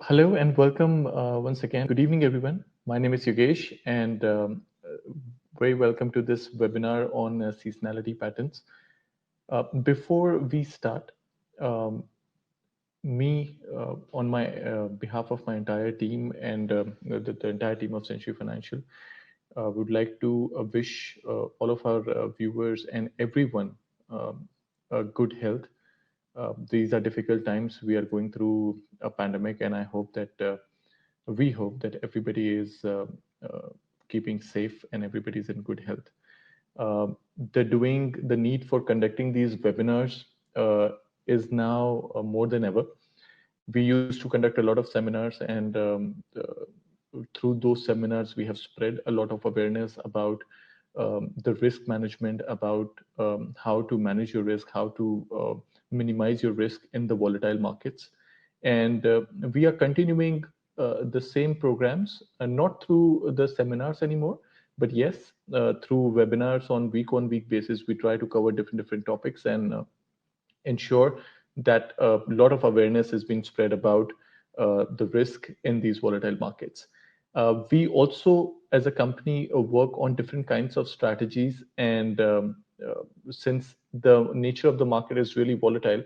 Hello and welcome once again. Good evening, everyone. My name is Yogesh, and very welcome to this webinar on seasonality patterns. Before we start, um, on my behalf of my entire team and the entire team of Century Financial, would like to wish all of our viewers and everyone good health. These are difficult times. We are going through a pandemic, and I hope that we hope that everybody is uh, keeping safe and everybody is in good health. The need for conducting these webinars is now more than ever. We used to conduct a lot of seminars, and through those seminars, we have spread a lot of awareness about the risk management, about how to manage your risk, how to minimize your risk in the volatile markets. And we are continuing the same programs, not through the seminars anymore, but yes, through webinars on week basis. We try to cover different topics and ensure that a lot of awareness is being spread about the risk in these volatile markets. We also, as a company, work on different kinds of strategies. And since the nature of the market is really volatile,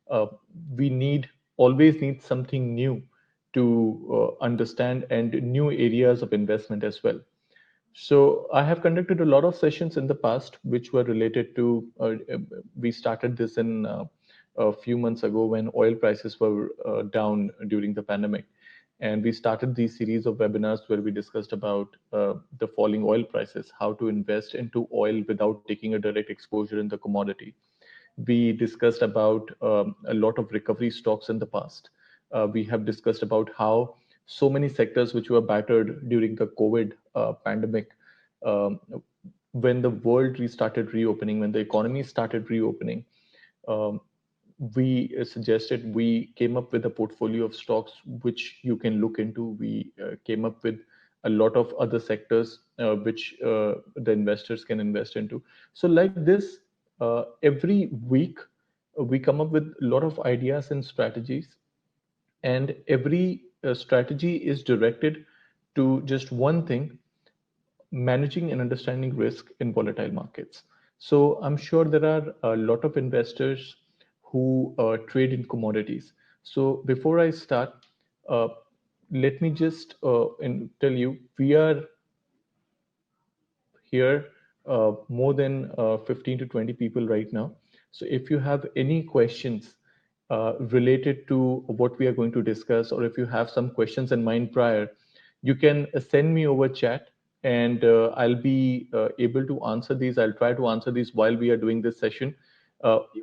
uh, we always need something new to understand and new areas of investment as well. So I have conducted a lot of sessions in the past, which were related to. We started this in a few months ago when oil prices were down during the pandemic, and we started these series of webinars where we discussed about the falling oil prices, how to invest into oil without taking a direct exposure in the commodity. We discussed about a lot of recovery stocks in the past. We have discussed about how so many sectors which were battered during the COVID pandemic, um, when the world restarted reopening, when the economy started reopening, um, we suggested, we came up with a portfolio of stocks which you can look into. We came up with a lot of other sectors which the investors can invest into. So, like this, every week we come up with a lot of ideas and strategies, and every strategy is directed to just one thing: managing and understanding risk in volatile markets. So I'm sure there are a lot of investors who trade in commodities. So before I start, uh, let me just tell you, we are here more than 15 to 20 people right now. So if you have any questions related to what we are going to discuss, or if you have some questions in mind prior, you can send me over chat, and I'll be able to answer these. I'll try to answer these while we are doing this session.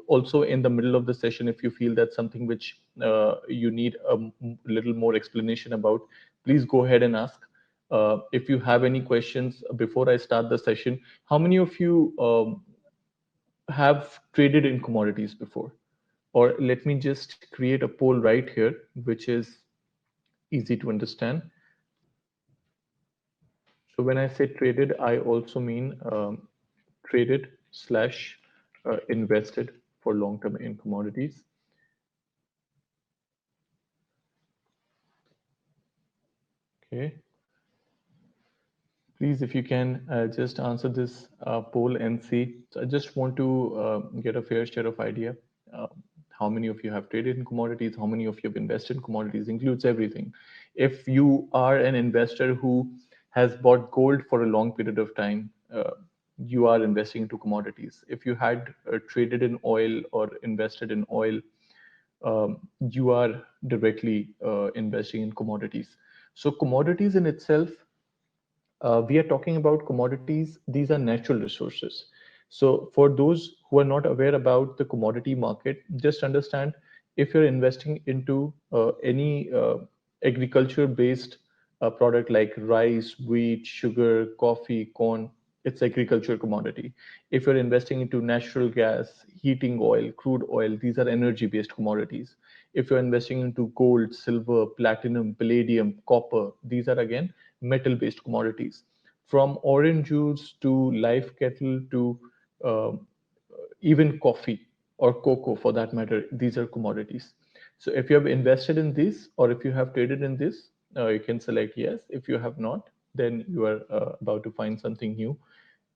Also, in the middle of the session, if you feel that's something which you need a little more explanation about, please go ahead and ask. If you have any questions before I start the session, how many of you have traded in commodities before? Or let me just create a poll right here, which is easy to understand. So when I say traded, I also mean traded slash invested for long term in commodities. Okay. Please, if you can just answer this poll and see. So I just want to get a fair share of idea. Uh, how many of you have traded in commodities? How many of you have invested in commodities? Includes everything. If you are an investor who has bought gold for a long period of time, you are investing into commodities. If you had traded in oil or invested in oil, you are directly investing in commodities. So commodities in itself, we are talking about commodities. These are natural resources. So, for those who are not aware about the commodity market, just understand, if you're investing into any agriculture based product like rice, wheat, sugar, coffee, corn, it's agriculture commodity. If you're investing into natural gas, heating oil, crude oil, these are energy based commodities. If you're investing into gold, silver, platinum, palladium, copper, these are again metal based commodities. From orange juice to live cattle to uh, even coffee or cocoa for that matter, these are commodities. So if you have invested in this or if you have traded in this, you can select yes. If you have not, then you are about to find something new.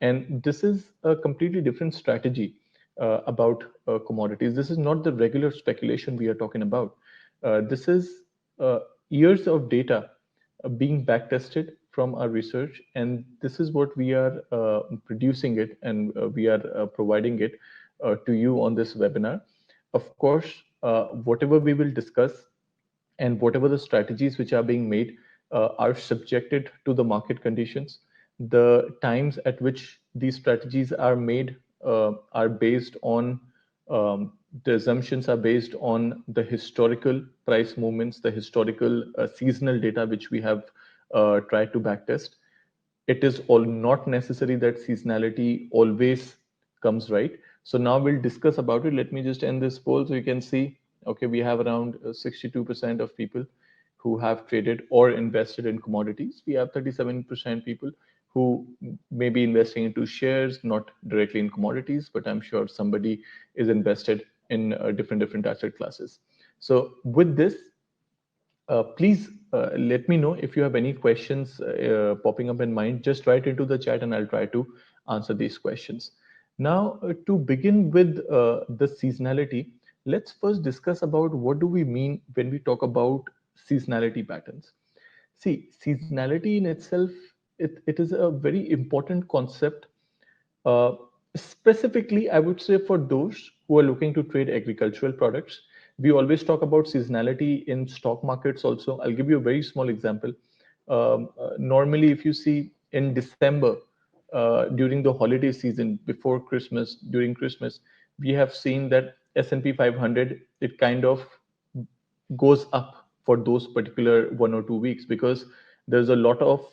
And this is a completely different strategy about commodities. This is not the regular speculation we are talking about. This is uh, years of data being backtested from our research, and this is what we are producing it, and we are providing it to you on this webinar. Of course, whatever we will discuss and whatever the strategies which are being made are subjected to the market conditions. The times at which these strategies are made are based on the assumptions are based on the historical price movements, the historical seasonal data which we have tried to backtest. It is all not necessary that seasonality always comes right. So now we'll discuss about it. Let me just end this poll so you can see. Okay, we have around 62% of people who have traded or invested in commodities. We have 37% people who may be investing into shares, not directly in commodities, but I'm sure somebody is invested in different asset classes. So with this, please let me know if you have any questions popping up in mind. Just write into the chat and I'll try to answer these questions. Now, to begin with the seasonality, let's first discuss about what do we mean when we talk about seasonality patterns. See, seasonality in itself, it is a very important concept. Uh, Specifically, I would say for those who are looking to trade agricultural products, we always talk about seasonality in stock markets also. I'll give you a very small example. Normally, if you see in December, during the holiday season, before Christmas, during Christmas, we have seen that S&P 500, it kind of goes up for those particular 1 or 2 weeks because there's a lot of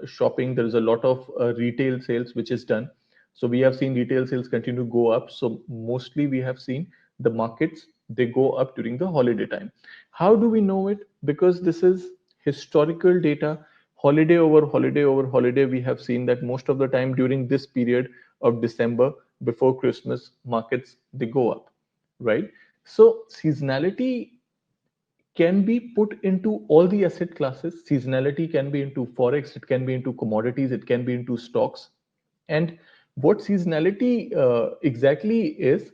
shopping, there's a lot of retail sales which is done. So we have seen retail sales continue to go up. So mostly we have seen the markets, they go up during the holiday time. How do we know it? Because this is historical data. Holiday over holiday over holiday, we have seen that most of the time during this period of December before Christmas, markets they go up, right? So seasonality can be put into all the asset classes. Seasonality can be into forex, it can be into commodities, it can be into stocks. And what seasonality exactly is,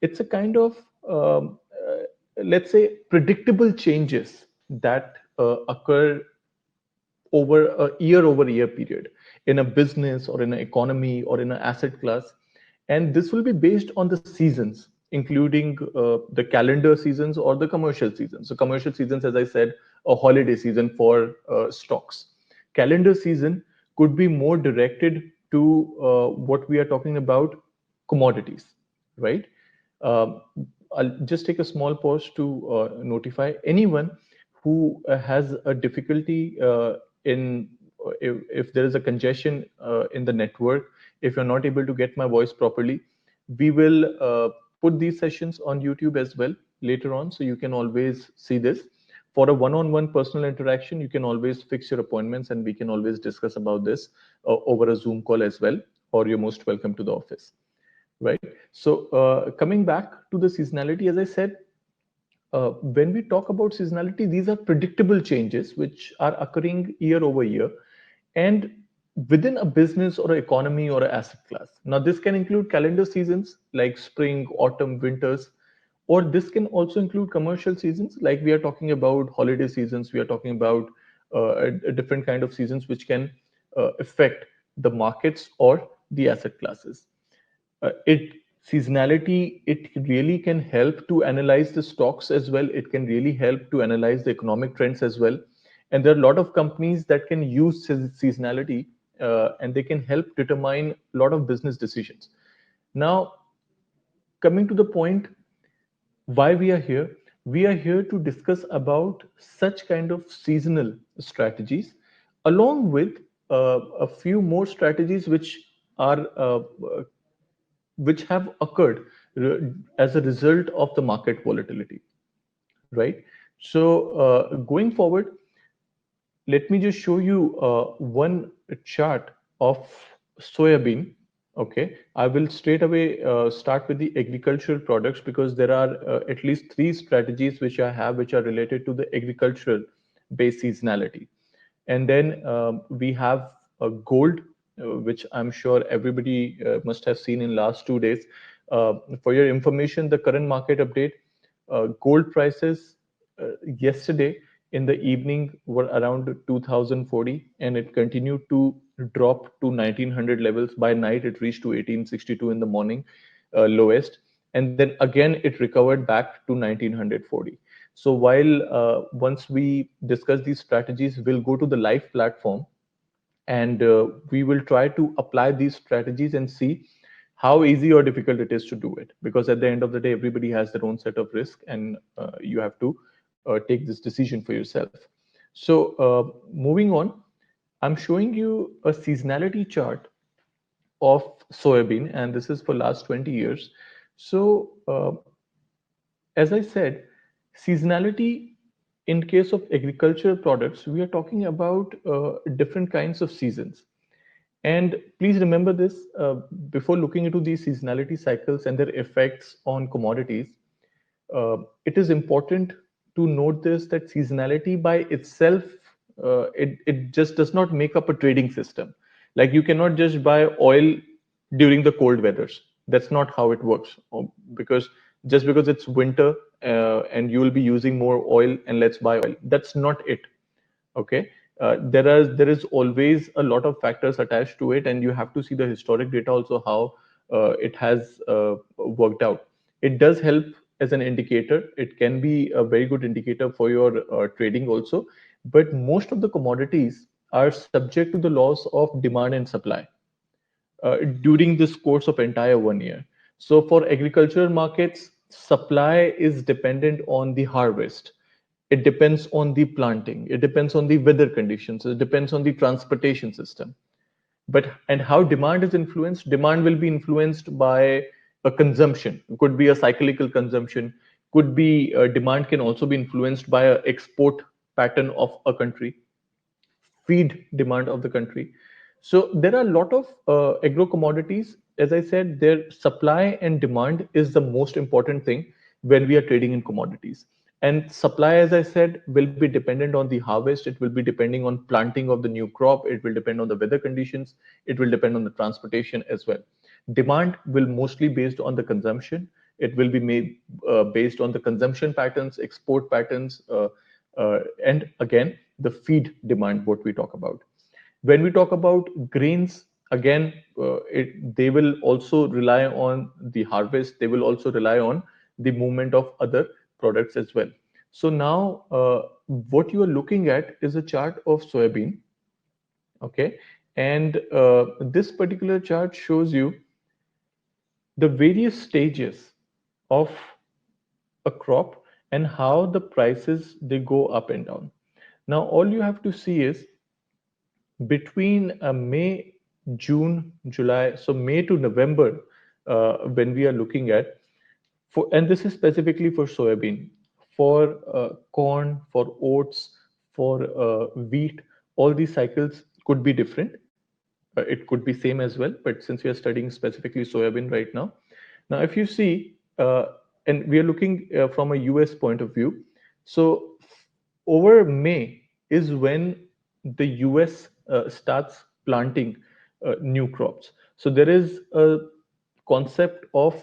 it's a kind of let's say predictable changes that occur over a year period in a business or in an economy or in an asset class. And this will be based on the seasons, including the calendar seasons or the commercial seasons. So commercial seasons, as I said, a holiday season for stocks. Calendar season could be more directed to what we are talking about, commodities, right? um, I'll just take a small pause to notify anyone who has a difficulty in if there is a congestion in the network, if you're not able to get my voice properly, we will put these sessions on YouTube as well later on, so you can always see this. For a one-on-one personal interaction, you can always fix your appointments and we can always discuss about this over a Zoom call as well, or you're most welcome to the office, right? So coming back to the seasonality, as I said, when we talk about seasonality, these are predictable changes which are occurring year over year and within a business or an economy or an asset class. Now, this can include calendar seasons like spring, autumn, winters, or this can also include commercial seasons like we are talking about holiday seasons, we are talking about a different kind of seasons which can affect the markets or the asset classes. It Seasonality, it really can help to analyze the stocks as well, it can really help to analyze the economic trends as well. And there are a lot of companies that can use seasonality and they can help determine a lot of business decisions. Now, coming to the point, why we are here to discuss about such kind of seasonal strategies along with a few more strategies are which have occurred as a result of the market volatility, right? So going forward, let me just show you one chart of soybean. Okay, I will straight away start with the agricultural products because there are at least three strategies which I have which are related to the agricultural based seasonality. And then we have gold, which I'm sure everybody must have seen in last 2 days. For your information, the current market update, gold prices yesterday in the evening were around 2040 and it continued to drop to 1900 levels. By night it reached to 1862 in the morning, lowest, and then again it recovered back to 1940. So while once we discuss these strategies, we'll go to the live platform and we will try to apply these strategies and see how easy or difficult it is to do it, because at the end of the day everybody has their own set of risk and you have to take this decision for yourself. So moving on, I'm showing you a seasonality chart of soybean, and this is for last 20 years. So as I said, seasonality in case of agricultural products, we are talking about different kinds of seasons. And please remember this, before looking into these seasonality cycles and their effects on commodities, it is important to note this that seasonality by itself, it just does not make up a trading system. Like you cannot just buy oil during the cold weathers. That's not how it works. Because just because it's winter and you will be using more oil and let's buy oil, that's not it. Okay, there is always a lot of factors attached to it, and you have to see the historic data also how it has worked out. It does help as an indicator. It can be a very good indicator for your trading also, but most of the commodities are subject to the laws of demand and supply during this course of entire 1 year. So for agricultural markets, supply is dependent on the harvest. It depends on the planting. It depends on the weather conditions. It depends on the transportation system. But and how demand is influenced? Demand will be influenced by a consumption. It could be a cyclical consumption. Could be demand can also be influenced by a export pattern of a country, feed demand of the country. So there are a lot of agro commodities. As I said, their supply and demand is the most important thing when we are trading in commodities. And supply, as I said, will be dependent on the harvest. It will be depending on planting of the new crop. It will depend on the weather conditions. It will depend on the transportation as well. Demand will mostly based on the consumption. It will be made based on the consumption patterns, export patterns, and again the feed demand, what we talk about. When we talk about grains, again they will also rely on the harvest. They will also rely on the movement of other products as well. So now what you are looking at is a chart of soybean. Okay, and this particular chart shows you the various stages of a crop and how the prices they go up and down. Now all you have to see is between May, June, July, so May to November, when we are looking at for, and this is specifically for soybean, for corn, for oats, for wheat, all these cycles could be different. It could be same as well, but since we are studying specifically soybean right now, now if you see, and we are looking from a US point of view, so over May is when the US starts planting new crops. So there is a concept of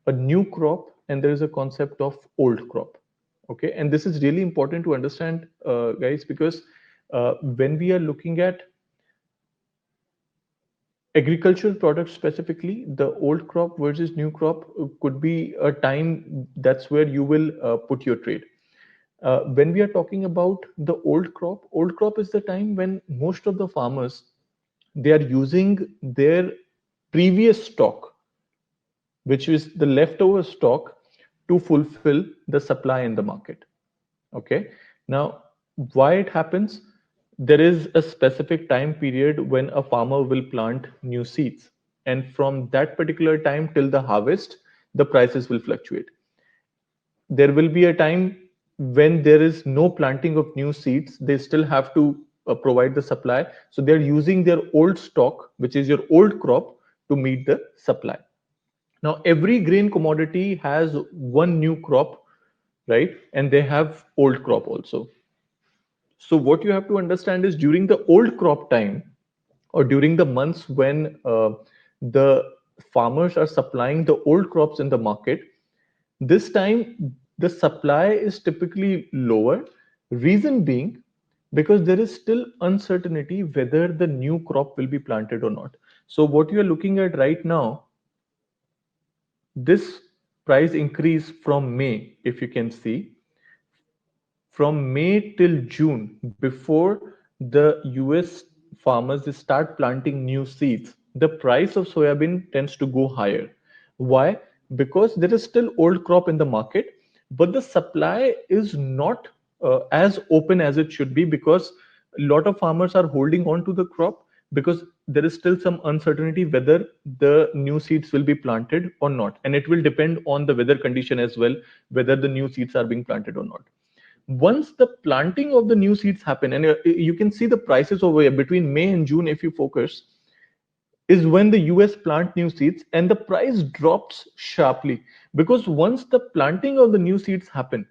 a new crop and there is a concept of old crop. Okay, and this is really important to understand, guys, because when we are looking at agricultural products specifically, the old crop versus new crop could be a time that's where you will put your trade. When we are talking about the old crop is the time when most of the farmers they are using their previous stock, which is the leftover stock, to fulfill the supply in the market. Okay, now why it happens? There is a specific time period when a farmer will plant new seeds, and from that particular time till the harvest, the prices will fluctuate. There will be a time when there is no planting of new seeds. They still have to provide the supply, so they're using their old stock, which is your old crop, to meet the supply. Now, every grain commodity has one new crop, right? And they have old crop also. So what you have to understand is during the old crop time, or during the months when the farmers are supplying the old crops in the market, this time the supply is typically lower. Reason being because there is still uncertainty whether the new crop will be planted or not. So what you are looking at right now, this price increase from May, if you can see, from May till June, before the US farmers they start planting new seeds, the price of soybean tends to go higher. Why? Because there is still old crop in the market, but the supply is not as open as it should be, because a lot of farmers are holding on to the crop because there is still some uncertainty whether the new seeds will be planted or not, and it will depend on the weather condition as well, whether the new seeds are being planted or not. Once the planting of the new seeds happen, and you can see the prices over here between May and June, if you focus, is when the US plant new seeds and the price drops sharply, because once the planting of the new seeds happen,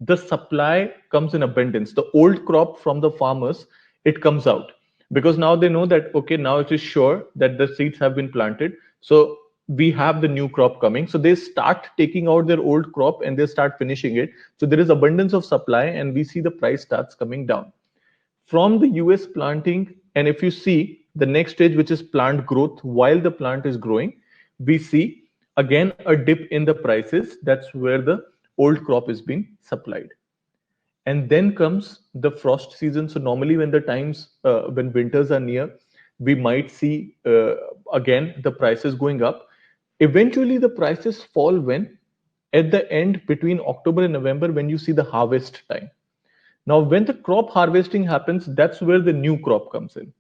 the supply comes in abundance. The old crop from the farmers, it comes out, because now they know that okay, now it is sure that the seeds have been planted, so we have the new crop coming, so they start taking out their old crop and they start finishing it. So there is abundance of supply and we see the price starts coming down from the US planting. And if you see the next stage, which is plant growth, while the plant is growing, we see again a dip in the prices. That's where the old crop is being supplied. And then comes the frost season. So normally when the times when winters are near, we might see again the prices going up. Eventually the prices fall when at the end between October and November, when you see the harvest time. Now, when the crop harvesting happens, that's where the new crop comes in,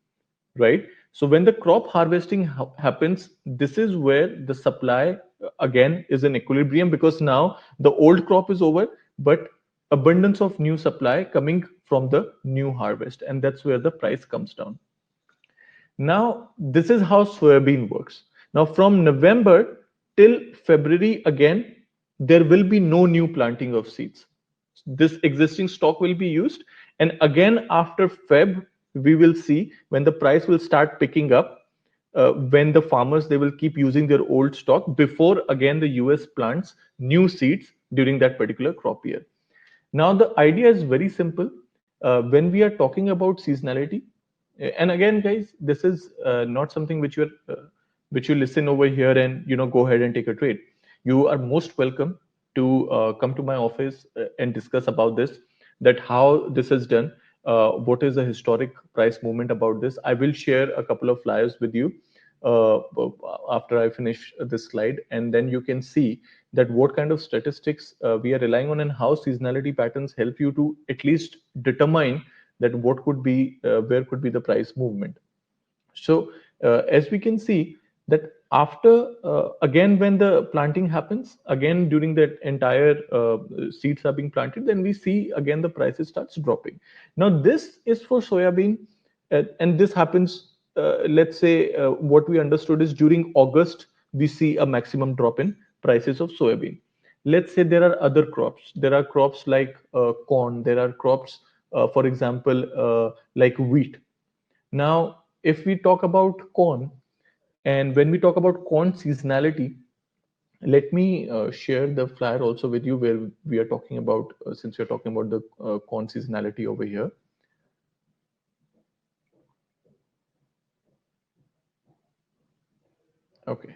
right? So when the crop harvesting happens, this is where the supply again is in equilibrium, because now the old crop is over, but abundance of new supply coming from the new harvest, and that's where the price comes down. Now, this is how soybean works. Now, from November till February, again, there will be no new planting of seeds. This existing stock will be used. And again, after Feb, we will see when the price will start picking up, when the farmers, they will keep using their old stock before again the US plants new seeds during that particular crop year. Now, the idea is very simple. When we are talking about seasonality, and again, guys, this is not something which you listen over here and go ahead and take a trade. You are most welcome to come to my office and discuss about this, that how this is done, what is the historic price movement about this. I will share a couple of flyers with you uh, after I finish this slide, and then you can see that what kind of statistics we are relying on and how seasonality patterns help you to at least determine that what could be where could be the price movement. So as we can see that after again when the planting happens, again during that entire seeds are being planted, then we see again the prices starts dropping. Now this is for soybean, and this happens, let's say what we understood is during August we see a maximum drop in prices of soybean. Let's say there are other crops. There are crops like corn. There are crops, for example, like wheat. Now, if we talk about corn, and when we talk about corn seasonality, let me share the flyer also with you where we are talking about, since we're talking about the corn seasonality over here. Okay.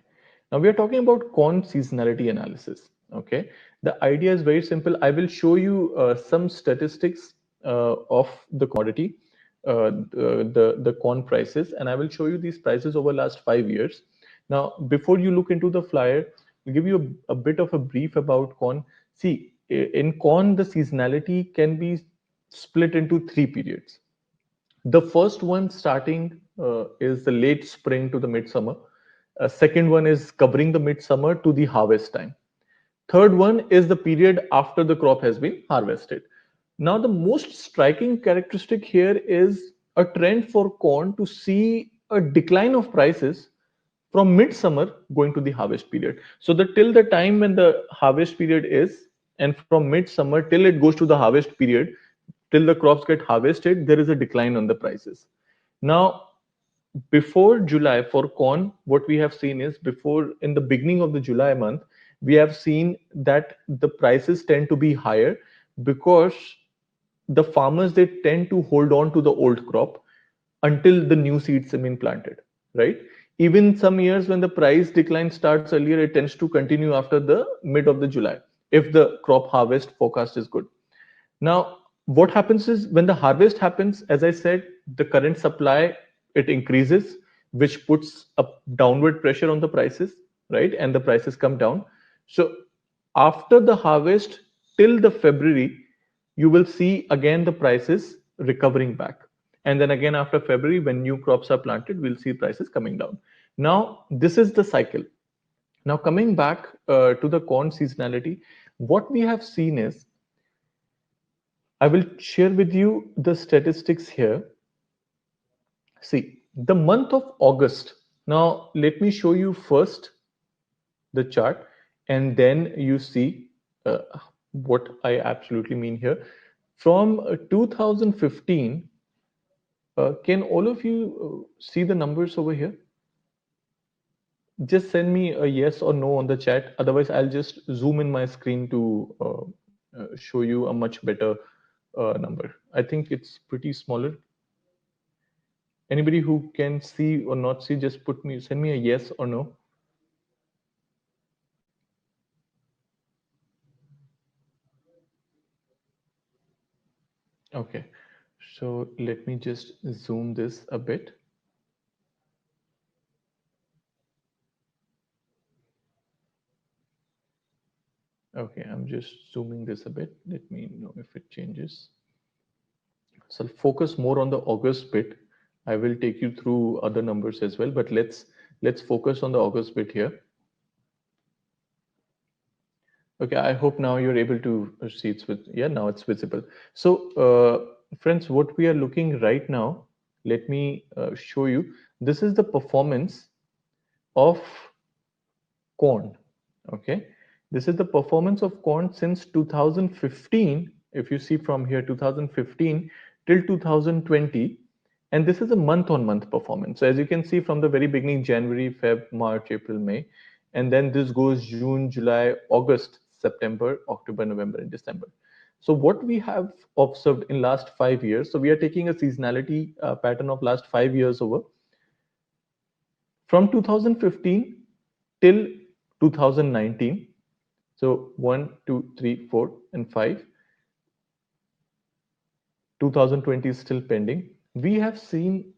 Now we are talking about corn seasonality analysis. Okay. The idea is very simple. I will show you some statistics of the commodity, the corn prices, and I will show you these prices over last 5 years. Now, before you look into the flyer, I'll give you a bit of a brief about corn. See, in corn, the seasonality can be split into three periods. The first one starting is the late spring to the midsummer. Second one is covering the midsummer to the harvest time. Third one is the period after the crop has been harvested. Now, the most striking characteristic here is a trend for corn to see a decline of prices from midsummer going to the harvest period. So the till the time when the harvest period is, and from midsummer till it goes to the harvest period, till the crops get harvested, there is a decline on the prices. Now, before July for corn, what we have seen is before in the beginning of the July month, we have seen that the prices tend to be higher because the farmers they tend to hold on to the old crop until the new seeds have been planted, right? Even some years when the price decline starts earlier, it tends to continue after the mid of the July if the crop harvest forecast is good. Now, what happens is when the harvest happens, as I said, the current supply it increases, which puts a downward pressure on the prices, right? And the prices come down. So after the harvest till the February, you will see again the prices recovering back. And then again after February, when new crops are planted, we'll see prices coming down. Now, this is the cycle. Now, coming back to the corn seasonality, what we have seen is I will share with you the statistics here. See, the month of August. Now, let me show you first the chart, and then you see uh, what I absolutely mean here. From 2015, can all of you see the numbers over here? Just send me a yes or no on the chat. Otherwise, I'll just zoom in my screen to show you a much better number. I think it's pretty smaller. Anybody who can see or not see, just send me a yes or no. Okay, so let me just zoom this a bit. Okay, I'm just zooming this a bit. Let me know if it changes. So I'll focus more on the August bit. I will take you through other numbers as well, but let's focus on the August bit here. Okay, I hope now you're able to see it's with, yeah, now it's visible. So, friends, what we are looking right now, let me show you. This is the performance of corn. Okay, this is the performance of corn since 2015. If you see from here, 2015 till 2020, and this is a month-on-month performance. So as you can see from the very beginning, January, Feb, March, April, May, and then this goes June, July, August, September, October, November, and December. So what we have observed in last 5 years, so we are taking a seasonality pattern of last 5 years over. From 2015 till 2019, so 1, 2, 3, 4, and 5, 2020 is still pending. We have seen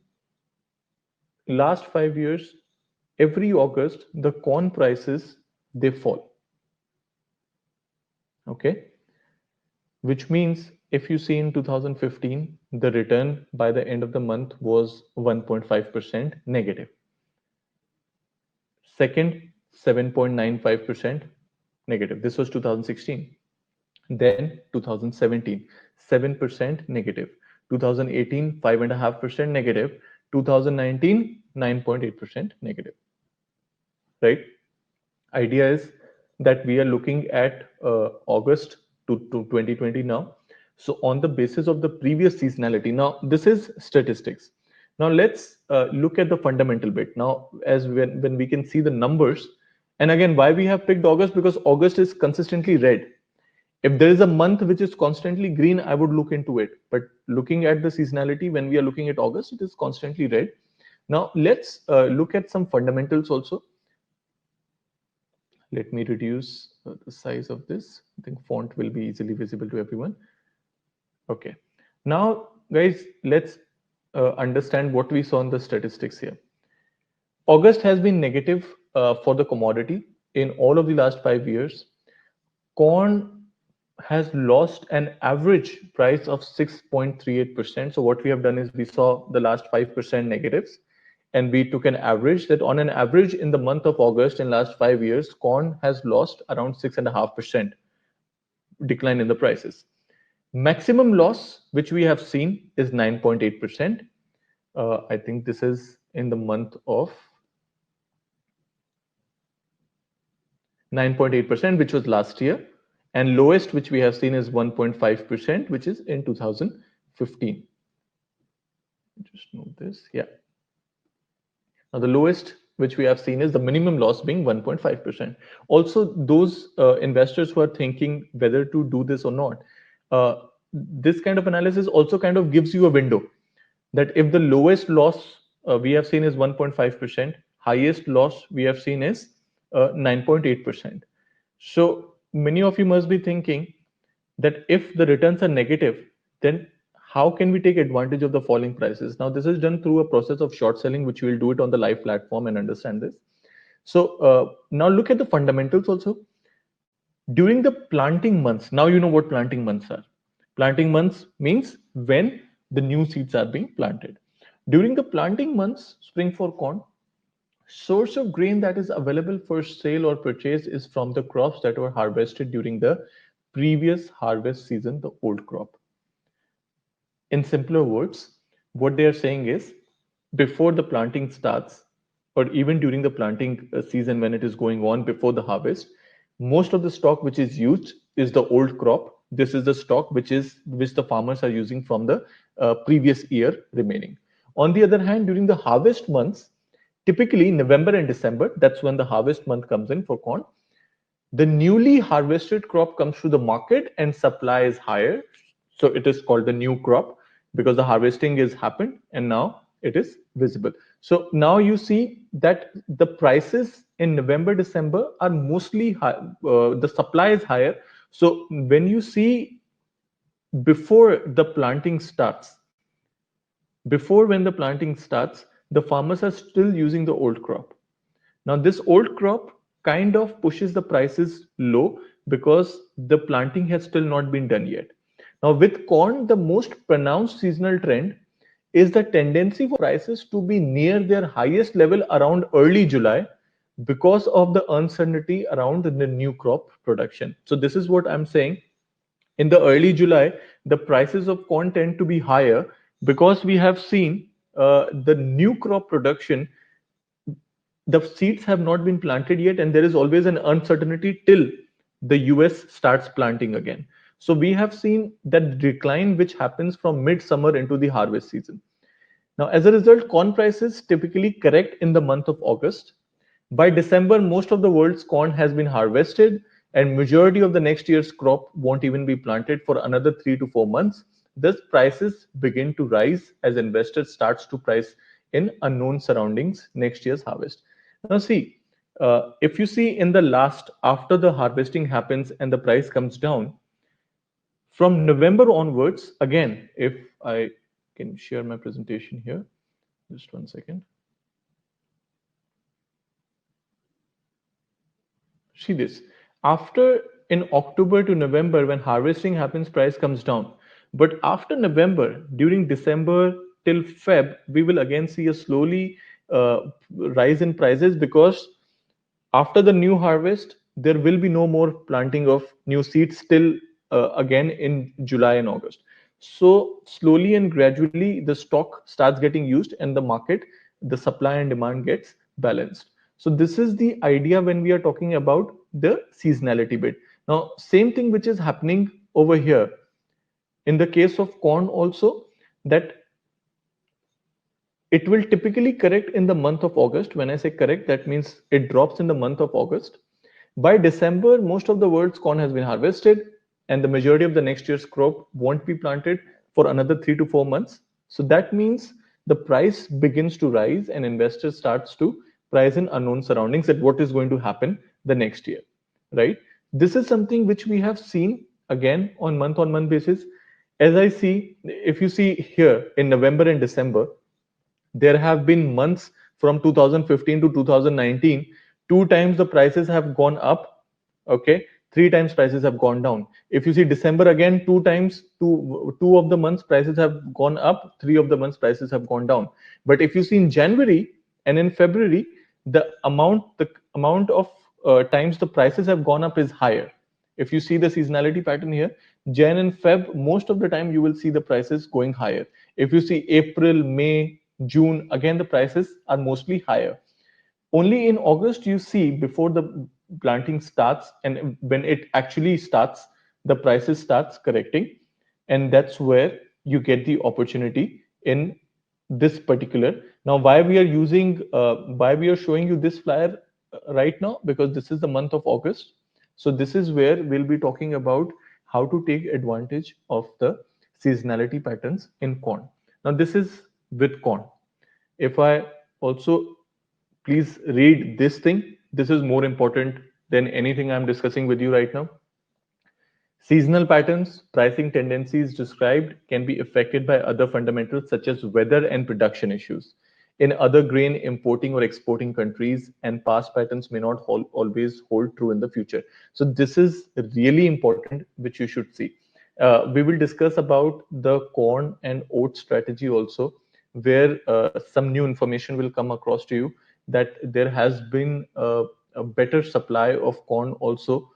last 5 years, every August, the corn prices, they fall. Okay. Which means if you see in 2015, the return by the end of the month was 1.5% negative. Second, 7.95% negative. This was 2016. Then 2017, 7% negative. 2018, 5.5% negative. 2019, 9.8% negative. Right? Idea is that we are looking at August to 2020 now. So on the basis of the previous seasonality, now this is statistics. Now let's look at the fundamental bit. Now, as when we can see the numbers, and again, why we have picked August, because August is consistently red. If there is a month which is constantly green, I would look into it. But looking at the seasonality, when we are looking at August, it is constantly red. Now let's look at some fundamentals also. Let me reduce the size of this. I think font will be easily visible to everyone. Okay. Now, guys, let's understand what we saw in the statistics here. August has been negative for the commodity in all of the last 5 years. Corn has lost an average price of 6.38%. So what we have done is we saw the last 5% negatives, and we took an average that on an average in the month of August in last 5 years, corn has lost around 6.5% decline in the prices. Maximum loss, which we have seen, is 9.8%. I think this is in the month of 9.8%, which was last year, and lowest which we have seen is 1.5%, which is in 2015. Just note this, yeah. Now the lowest which we have seen is the minimum loss being 1.5%. Also, those investors who are thinking whether to do this or not, uh, this kind of analysis also kind of gives you a window that if the lowest loss we have seen is 1.5%, highest loss we have seen is 9.8%. So many of you must be thinking that if the returns are negative, then how can we take advantage of the falling prices? Now, this is done through a process of short selling, which we'll do it on the live platform and understand this. So now look at the fundamentals also. During the planting months, now you know what planting months are. Planting months means when the new seeds are being planted. During the planting months, spring for corn, source of grain that is available for sale or purchase is from the crops that were harvested during the previous harvest season, the old crop. In simpler words, what they are saying is before the planting starts, or even during the planting season when it is going on before the harvest, most of the stock which is used is the old crop. This is the stock which the farmers are using from the previous year remaining. On the other hand, during the harvest months, typically November and December, that's when the harvest month comes in for corn. The newly harvested crop comes to the market and supply is higher. So it is called the new crop because the harvesting is happened and now it is visible. So now you see that the prices in November, December are mostly high. The supply is higher. So when you see before the planting starts, before when the planting starts, the farmers are still using the old crop. Now, this old crop kind of pushes the prices low because the planting has still not been done yet. Now, with corn, the most pronounced seasonal trend is the tendency for prices to be near their highest level around early July because of the uncertainty around the new crop production. So, this is what I'm saying. In the early July, the prices of corn tend to be higher because we have seen the new crop production, the seeds have not been planted yet, and there is always an uncertainty till the US starts planting again. So we have seen that decline which happens from midsummer into the harvest season. Now, as a result, corn prices typically correct in the month of August. By December, most of the world's corn has been harvested, and majority of the next year's crop won't even be planted for another 3 to 4 months. Thus, prices begin to rise as investors starts to price in unknown surroundings next year's harvest. Now, see, if you see in the last after the harvesting happens and the price comes down from November onwards, again, if I can share my presentation here, just 1 second. See this. After in October to November, when harvesting happens, price comes down. But after November, during December till Feb, we will again see a slowly rise in prices because after the new harvest, there will be no more planting of new seeds till again in July and August. So slowly and gradually, the stock starts getting used, and the market, the supply and demand gets balanced. So this is the idea when we are talking about the seasonality bit. Now, same thing which is happening over here in the case of corn also, that it will typically correct in the month of August. When I say correct, that means it drops in the month of August. By December, most of the world's corn has been harvested, and the majority of the next year's crop won't be planted for another 3 to 4 months. So that means the price begins to rise, and investors starts to price in unknown surroundings at what is going to happen the next year, right? This is something which we have seen again on month basis. As I see, if you see here in November and December, there have been months from 2015 to 2019, two times the prices have gone up, okay, three times prices have gone down. If you see December again, two times, two of the months prices have gone up, three of the months prices have gone down. But if you see in January and in February, the amount of times the prices have gone up is higher. If you see the seasonality pattern here, Jan and Feb, most of the time you will see the prices going higher. If you see April, May, June, again the prices are mostly higher. Only in August you see planting starts, and when it actually starts, the prices starts correcting, and that's where you get the opportunity in this particular. Now, why we are showing you this flyer right now, because this is the month of August. So this is where we'll be talking about how to take advantage of the seasonality patterns in corn. Now, this is with corn. If I also, please read this thing, this is more important than anything I'm discussing with you right now. Seasonal patterns, pricing tendencies described can be affected by other fundamentals such as weather and production issues in other grain importing or exporting countries, and past patterns may not always hold true in the future. So this is really important, which you should see. We will discuss about the corn and oat strategy also, where some new information will come across to you, that there has been a better supply of corn also,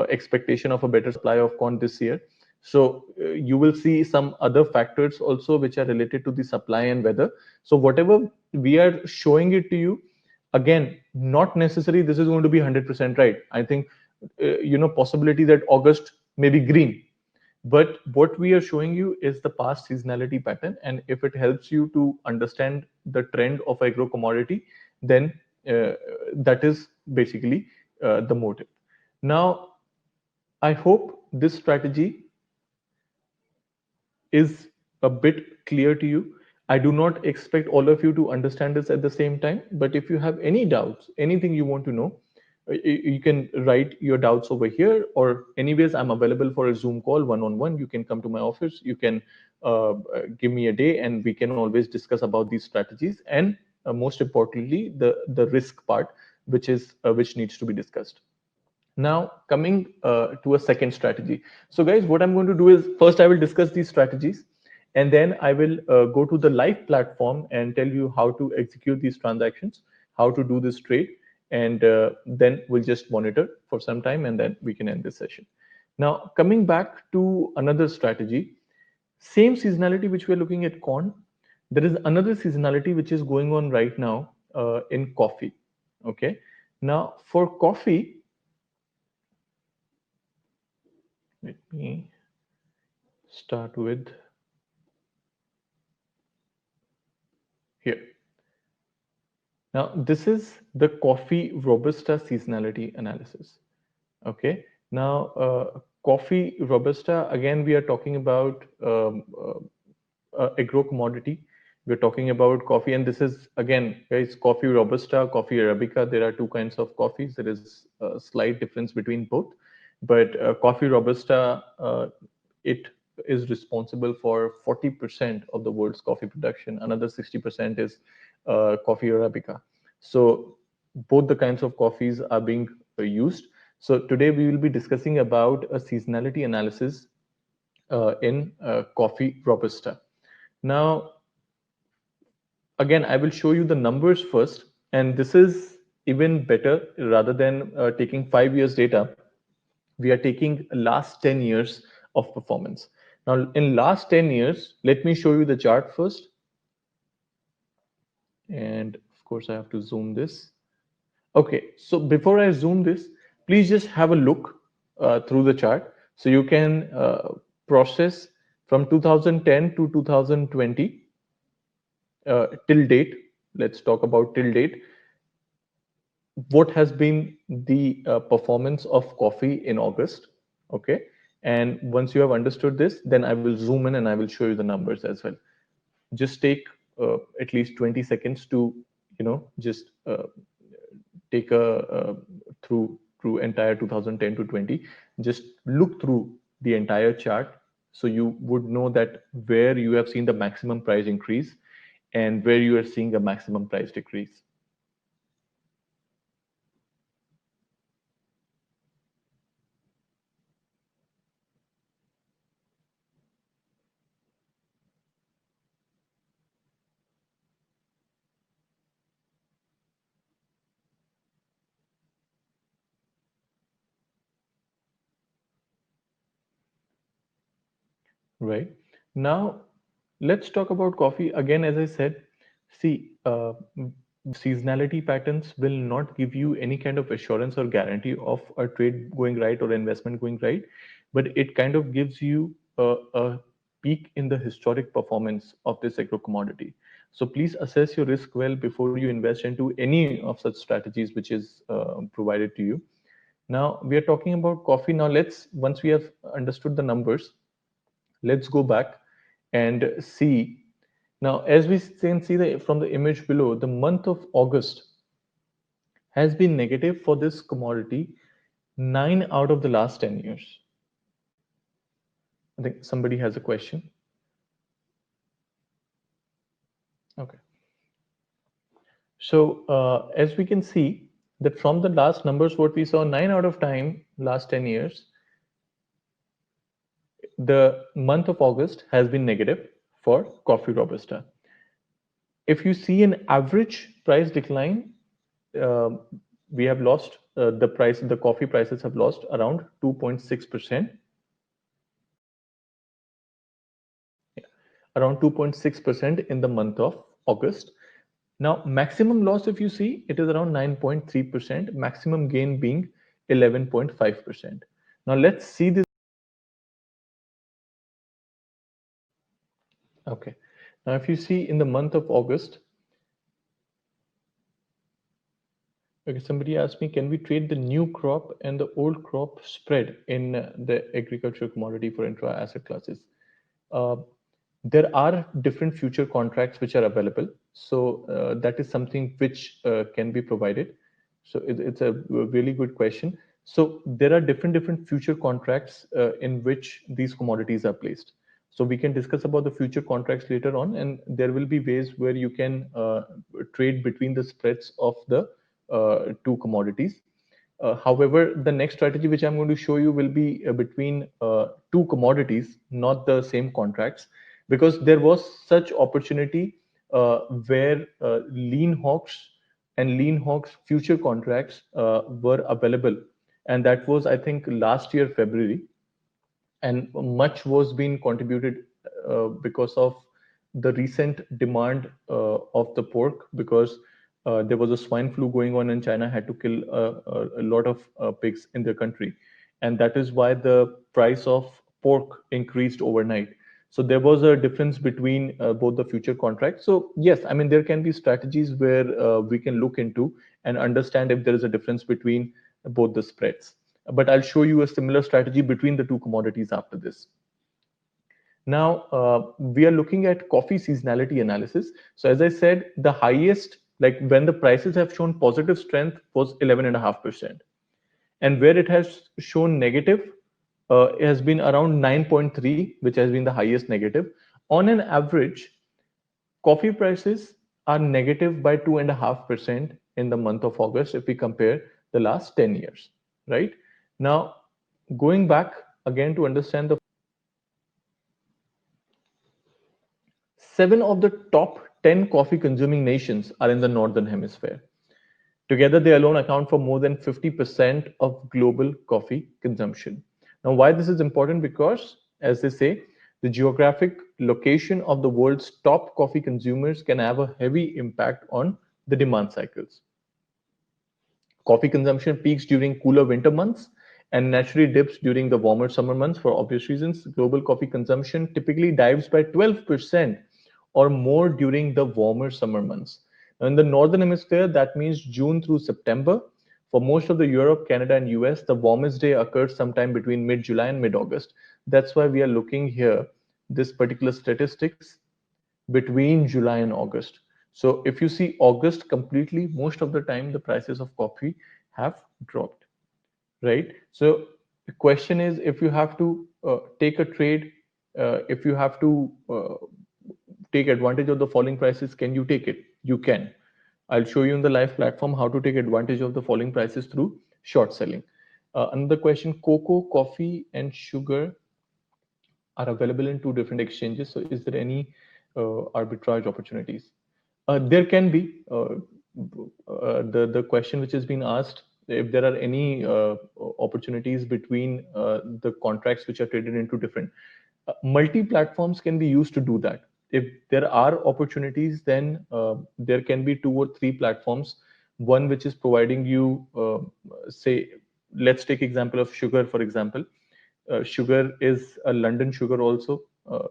expectation of a better supply of corn this year. So you will see some other factors also which are related to the supply and weather. So whatever we are showing it to you, again, not necessarily this is going to be 100% right. I think possibility that August may be green, but what we are showing you is the past seasonality pattern, and if it helps you to understand the trend of agro commodity, then that is basically the motive. Now, I hope this strategy is a bit clear to you. I do not expect all of you to understand this at the same time, but if you have any doubts, anything you want to know, you can write your doubts over here, or anyways, I'm available for a Zoom call one on one. You can come to my office, you can give me a day, and we can always discuss about these strategies, and most importantly, the risk part, which needs to be discussed. Now, coming to a second strategy. So, guys, what I'm going to do is first I will discuss these strategies, and then I will go to the live platform and tell you how to execute these transactions, how to do this trade, and then we'll just monitor for some time, and then we can end this session. Now, coming back to another strategy, same seasonality which we're looking at corn, there is another seasonality which is going on right now in coffee. Okay. Now, for coffee, let me start with here. Now, this is the coffee Robusta seasonality analysis. Okay. Now, coffee Robusta, again, we are talking about agro commodity. We're talking about coffee, and this is again, guys, coffee Robusta, coffee Arabica. There are two kinds of coffees. There is a slight difference between both, but coffee Robusta, it is responsible for 40% of the world's coffee production. Another 60% is coffee Arabica. So both the kinds of coffees are being used. So today we will be discussing about a seasonality analysis in coffee Robusta. Now, again, I will show you the numbers first, and this is even better. Rather than taking 5 years data, we are taking last 10 years of performance. Now, in last 10 years, let me show you the chart first. And of course, I have to zoom this. Okay, so before I zoom this, please just have a look through the chart. So you can process from 2010 to 2020 till date. Let's talk about till date. What has been the performance of coffee in August? Okay, and once you have understood this, then I will zoom in and I will show you the numbers as well. Just take at least 20 seconds to just take a through entire 2010 to 20. Just look through the entire chart, so you would know that where you have seen the maximum price increase and where you are seeing a maximum price decrease. Right. Now, let's talk about coffee again. As I said, see, seasonality patterns will not give you any kind of assurance or guarantee of a trade going right or investment going right, but it kind of gives you a peak in the historic performance of this agro commodity. So please assess your risk well before you invest into any of such strategies which is provided to you. Now we are talking about coffee. Now let's, once we have understood the numbers, let's go back and see. Now, as we can see from the image below, the month of August has been negative for this commodity 9 out of the last 10 years. I think somebody has a question. Okay. So as we can see that from the last numbers, what we saw 9 out of 10 last 10 years, the month of August has been negative for coffee Robusta. If you see an average price decline, uh, we have lost the coffee prices have lost around 2.6%. Around 2.6% in the month of August. Now, maximum loss, if you see, it is around 9.3%, maximum gain being 11.5%. Now, let's see this. Okay. Now, if you see in the month of August, okay, somebody asked me, can we trade the new crop and the old crop spread in the agricultural commodity for intra asset classes? Uh, there are different future contracts which are available. So that is something which can be provided. So it's a really good question. So there are different future contracts in which these commodities are placed. So we can discuss about the future contracts later on, and there will be ways where you can trade between the spreads of the two commodities. However, the next strategy which I'm going to show you will be between two commodities, not the same contracts, because there was such opportunity where lean hawks and lean hawks future contracts were available, and that was, I think, last year February, and much was being contributed because of the recent demand of the pork, because there was a swine flu going on and China had to kill a lot of pigs in their country, and that is why the price of pork increased overnight. So there was a difference between both the future contracts. So yes, I mean, there can be strategies where we can look into and understand if there is a difference between both the spreads, but I'll show you a similar strategy between the two commodities after this. Now, we are looking at coffee seasonality analysis. So as I said, the highest, like when the prices have shown positive strength, was 11.5%. And where it has shown negative, it has been around 9.3, which has been the highest negative. On an average, coffee prices are negative by 2.5% in the month of August if we compare the last 10 years, right? Now, going back again to understand the 7 of the top 10 coffee consuming nations are in the Northern Hemisphere. Together, they alone account for more than 50% of global coffee consumption. Now, why this is important? Because, as they say, the geographic location of the world's top coffee consumers can have a heavy impact on the demand cycles. Coffee consumption peaks during cooler winter months and naturally dips during the warmer summer months for obvious reasons. Global coffee consumption typically dives by 12% or more during the warmer summer months. Now, in the northern hemisphere, that means June through September. For most of the Europe, Canada, and US, the warmest day occurs sometime between mid July and mid August. That's why we are looking here, this particular statistics between July and August. So if you see August completely, most of the time the prices of coffee have dropped, right? So the question is, if you have to take a trade, if you have to take advantage of the falling prices, can you take it? You can. I'll show you in the live platform how to take advantage of the falling prices through short selling. Another question: cocoa, coffee, and sugar are available in two different exchanges. So, is there any arbitrage opportunities? There can be. The question which has been asked, if there are any opportunities between the contracts which are traded into different multi platforms, can be used to do that. if there are opportunities, then there can be 2 or 3 platforms. One which is providing you, say, let's take example of sugar, for example. Sugar is a London sugar also.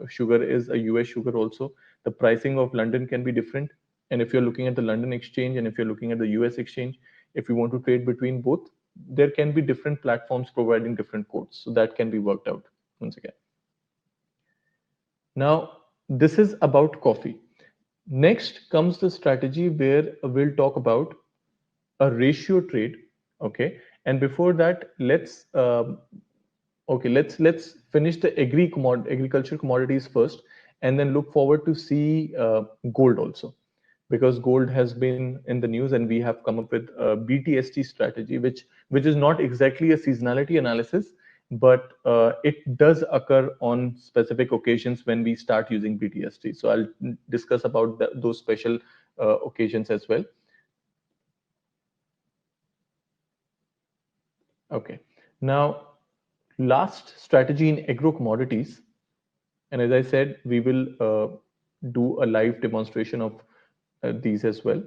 Sugar is a US sugar also. The pricing of London can be different. And if you're looking at the London exchange and if you're looking at the US exchange, if you want to trade between both, there can be different platforms providing different quotes. So that can be worked out once again. Now, this is about coffee. Next comes the strategy where we'll talk about a ratio trade. Okay. And before that, let's finish the agriculture commodities first, and then look forward to see gold also, because gold has been in the news, and we have come up with a BTST strategy, which is not exactly a seasonality analysis, but it does occur on specific occasions when we start using BTST. So I'll discuss about those special occasions as well. Okay. Now, last strategy in agro commodities, and as I said, we will do a live demonstration of these as well.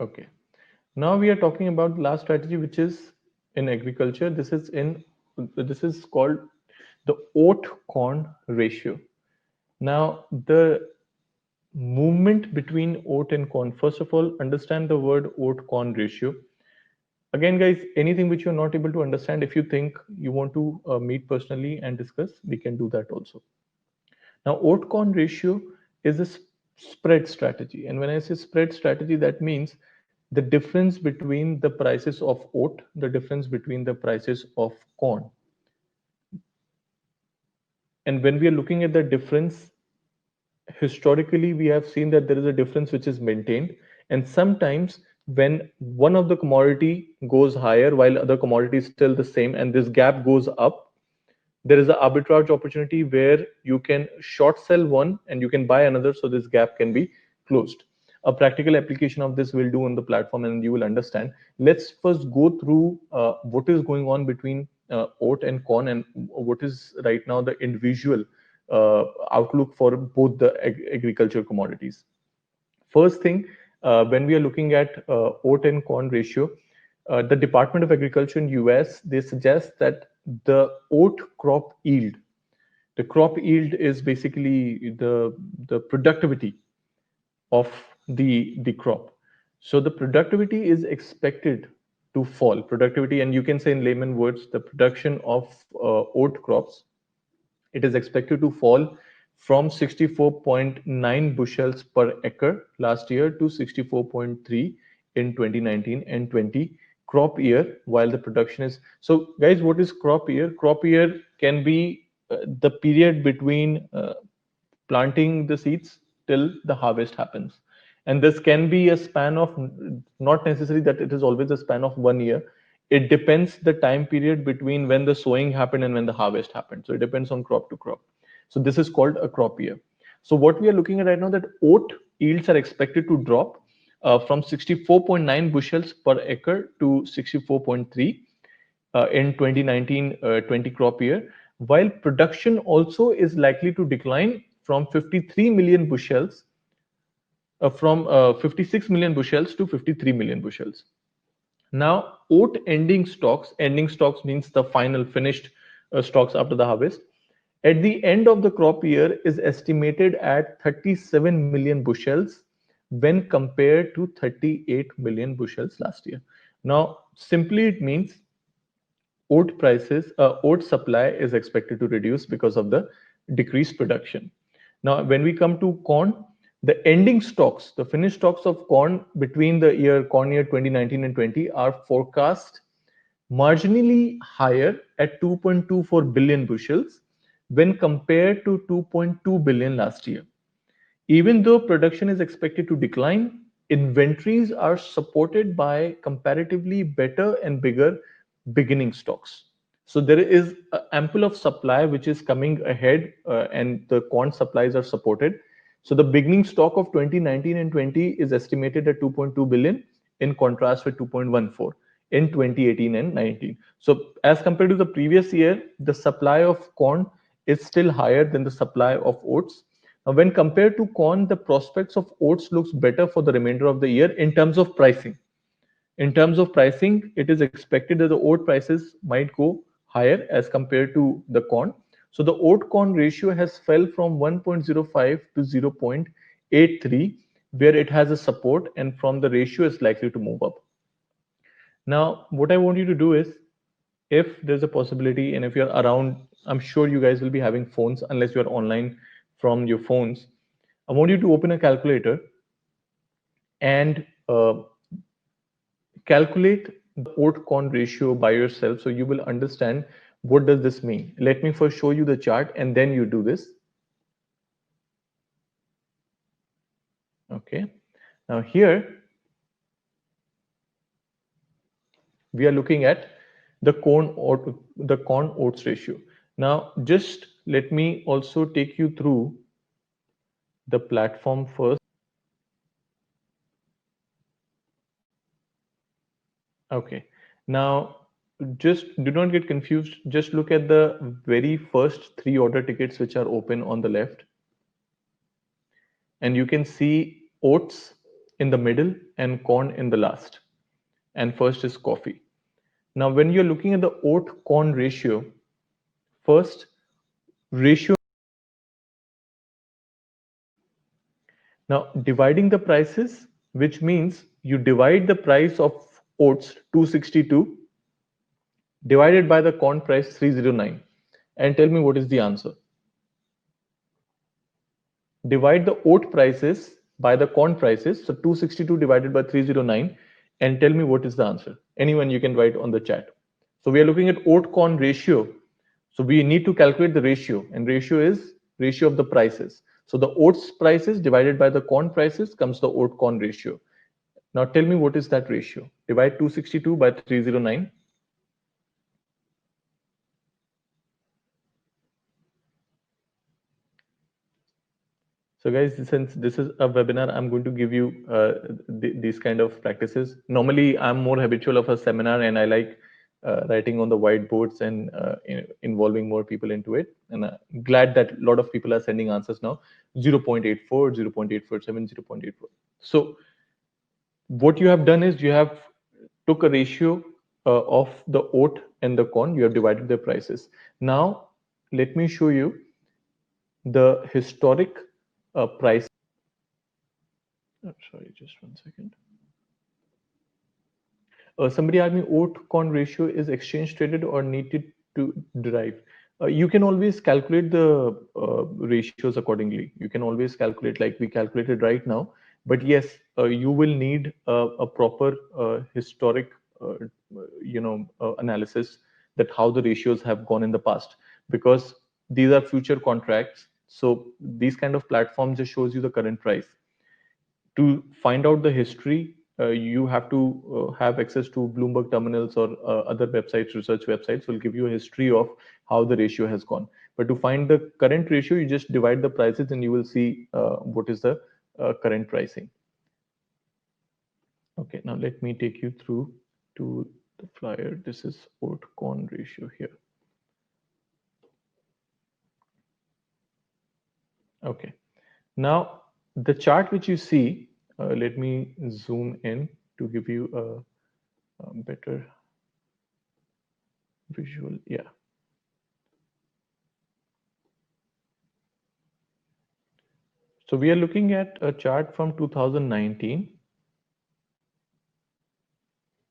Okay. Now we are talking about the last strategy, which is in agriculture. This is called the oat corn ratio. Now, the movement between oat and corn. First of all, understand the word oat corn ratio. Again, guys, anything which you're not able to understand, if you think you want to meet personally and discuss, we can do that also. Now, oat corn ratio is a spread strategy. And when I say spread strategy, that means the difference between the prices of oat, the difference between the prices of corn. And when we are looking at the difference, historically, we have seen that there is a difference which is maintained. And sometimes when one of the commodity goes higher while other commodity is still the same, and this gap goes up, there is an arbitrage opportunity where you can short sell one and you can buy another, so this gap can be closed. A practical application of this we'll do on the platform, and you will understand. Let's first go through what is going on between oat and corn, and what is right now the individual outlook for both the agriculture commodities. First thing, when we are looking at oat and corn ratio, the Department of Agriculture in US, they suggest that the oat crop yield, the crop yield is basically the productivity of the crop. So the productivity is expected to fall. Productivity, and you can say in layman words, the production of oat crops, it is expected to fall from 64.9 bushels per acre last year to 64.3 in 2019 and 20 crop year, while the production is. So guys, what is crop year? Crop year can be the period between planting the seeds till the harvest happens. And this can be a span of, not necessarily that it is always a span of 1 year. It depends the time period between when the sowing happened and when the harvest happened. So it depends on crop to crop. So this is called a crop year. So what we are looking at right now, that oat yields are expected to drop from 64.9 bushels per acre to 64.3 in 2019-20 crop year, while production also is likely to decline from 53 million bushels, from 56 million bushels to 53 million bushels. Now, oat ending stocks means the final finished stocks after the harvest, at the end of the crop year is estimated at 37 million bushels when compared to 38 million bushels last year. Now, simply it means oat supply is expected to reduce because of the decreased production. Now, when we come to corn, the ending stocks, the finished stocks of corn between the corn year 2019 and 20 are forecast marginally higher at 2.24 billion bushels when compared to 2.2 billion last year. Even though production is expected to decline, inventories are supported by comparatively better and bigger beginning stocks. So there is ample of supply which is coming ahead, and the corn supplies are supported. So the beginning stock of 2019 and 20 is estimated at 2.2 billion in contrast with 2.14. in 2018 and 19. So as compared to the previous year, the supply of corn is still higher than the supply of oats. Now, when compared to corn, the prospects of oats looks better for the remainder of the year in terms of pricing. In terms of pricing, it is expected that the oat prices might go higher as compared to the corn. So the oat corn ratio has fell from 1.05 to 0.83, where it has a support, and from the ratio is likely to move up. Now, what I want you to do is, if there's a possibility and if you're around, I'm sure you guys will be having phones unless you're online from your phones. I want you to open a calculator and calculate the oat corn ratio by yourself so you will understand what does this mean. Let me first show you the chart and then you do this. Okay. Now here we are looking at the corn oats ratio. Now just let me also take you through the platform first. Okay. Now just do not get confused. Just look at the very first three order tickets which are open on the left. And you can see oats in the middle and corn in the last. And first is coffee. Now, when you're looking at the oat corn ratio, first ratio. Now, dividing the prices, which means you divide the price of oats 262 divided by the corn price 309 and tell me what is the answer. Divide the oat prices by the corn prices, so 262 divided by 309, and tell me what is the answer. Anyone you can write on the chat. So we are looking at oat corn ratio. So we need to calculate the ratio, and ratio is ratio of the prices. So the oats prices divided by the corn prices comes the oat corn ratio. Now tell me what is that ratio. Divide 262 by 309. So guys, since this is a webinar, I'm going to give you these kind of practices. Normally, I'm more habitual of a seminar and I like writing on the whiteboards and involving more people into it. And I'm glad that a lot of people are sending answers now, 0.84, 0.847, 0.84. So what you have done is you have took a ratio of the oat and the corn, you have divided their prices. Now, let me show you the historic price. Oh, sorry, just 1 second. Somebody asked me, oat corn ratio is exchange traded or needed to derive? You can always calculate the ratios accordingly. You can always calculate like we calculated right now. But yes, you will need a proper historic, analysis that how the ratios have gone in the past, because these are future contracts. So these kind of platforms just shows you the current price. To find out the history, you have to have access to Bloomberg terminals or other websites, research websites will give you a history of how the ratio has gone. But to find the current ratio, you just divide the prices and you will see what is the current pricing. Okay, now let me take you through to the flyer. This is oat corn ratio here. Okay, now the chart which you see, let me zoom in to give you a better visual. Yeah. So we are looking at a chart from 2019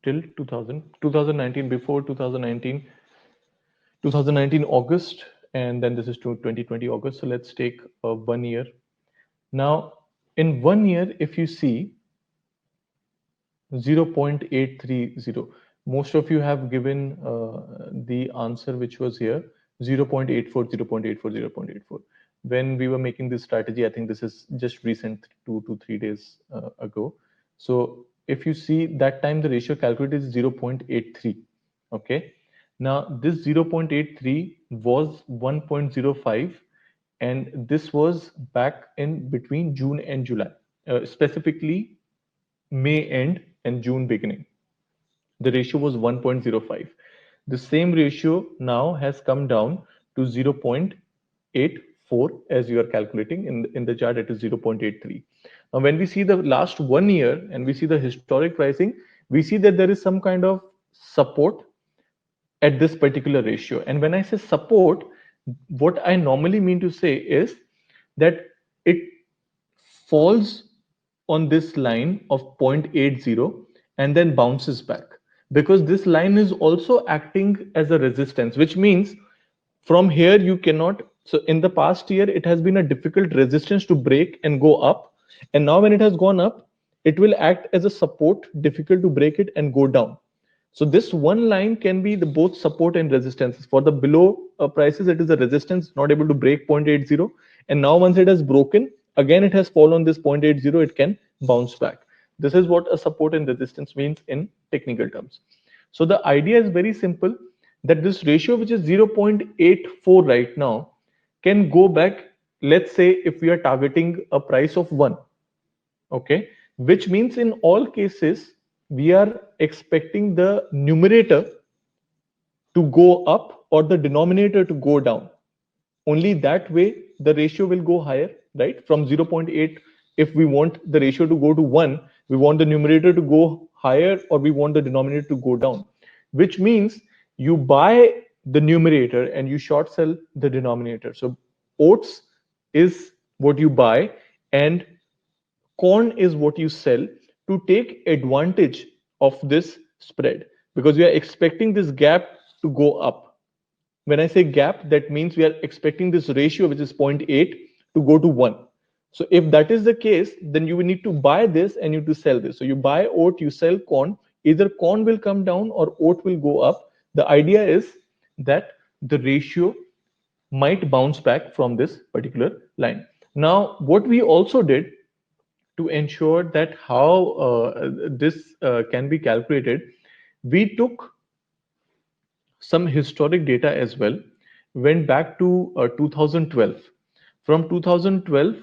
till 2019, before 2019 August, and then this is to 2020 August. So let's take 1 year. Now, in 1 year, if you see 0.830, most of you have given the answer which was here, 0.84, 0.84, 0.84. When we were making this strategy, I think this is just recent, 2 to 3 days ago. So if you see that time, the ratio calculated is 0.83. Okay. Now this 0.83 was 1.05, and this was back in between June and July, specifically May end and June beginning. the ratio was 1.05. The same ratio now has come down to 0.84 as you are calculating in the chart. It is 0.83. Now, when we see the last 1 year and we see the historic pricing, we see that there is some kind of support at this particular ratio. And when I say support, what I normally mean to say is that it falls on this line of 0.80 and then bounces back, because this line is also acting as a resistance, which means from here you cannot. So in the past year it has been a difficult resistance to break and go up, and now when it has gone up, it will act as a support, difficult to break it and go down. So this one line can be the both support and resistance. For the below prices, it is a resistance, not able to break 0.80. And now once it has broken, again it has fallen this 0.80, it can bounce back. This is what a support and resistance means in technical terms. So the idea is very simple, that this ratio, which is 0.84 right now, can go back. Let's say if we are targeting a price of 1, okay, which means in all cases we are expecting the numerator to go up or the denominator to go down. Only that way the ratio will go higher, right? From 0.8, if we want the ratio to go to 1, we want the numerator to go higher or we want the denominator to go down, which means you buy the numerator and you short sell the denominator. So oats is what you buy and corn is what you sell to take advantage of this spread, because we are expecting this gap to go up. When I say gap, that means we are expecting this ratio, which is 0.8, to go to 1. So if that is the case, then you will need to buy this and you need to sell this. So you buy oat, you sell corn. Either corn will come down or oat will go up. The idea is that the ratio might bounce back from this particular line. Now, what we also did to ensure that how this can be calculated, we took some historic data as well, went back to 2012. From 2012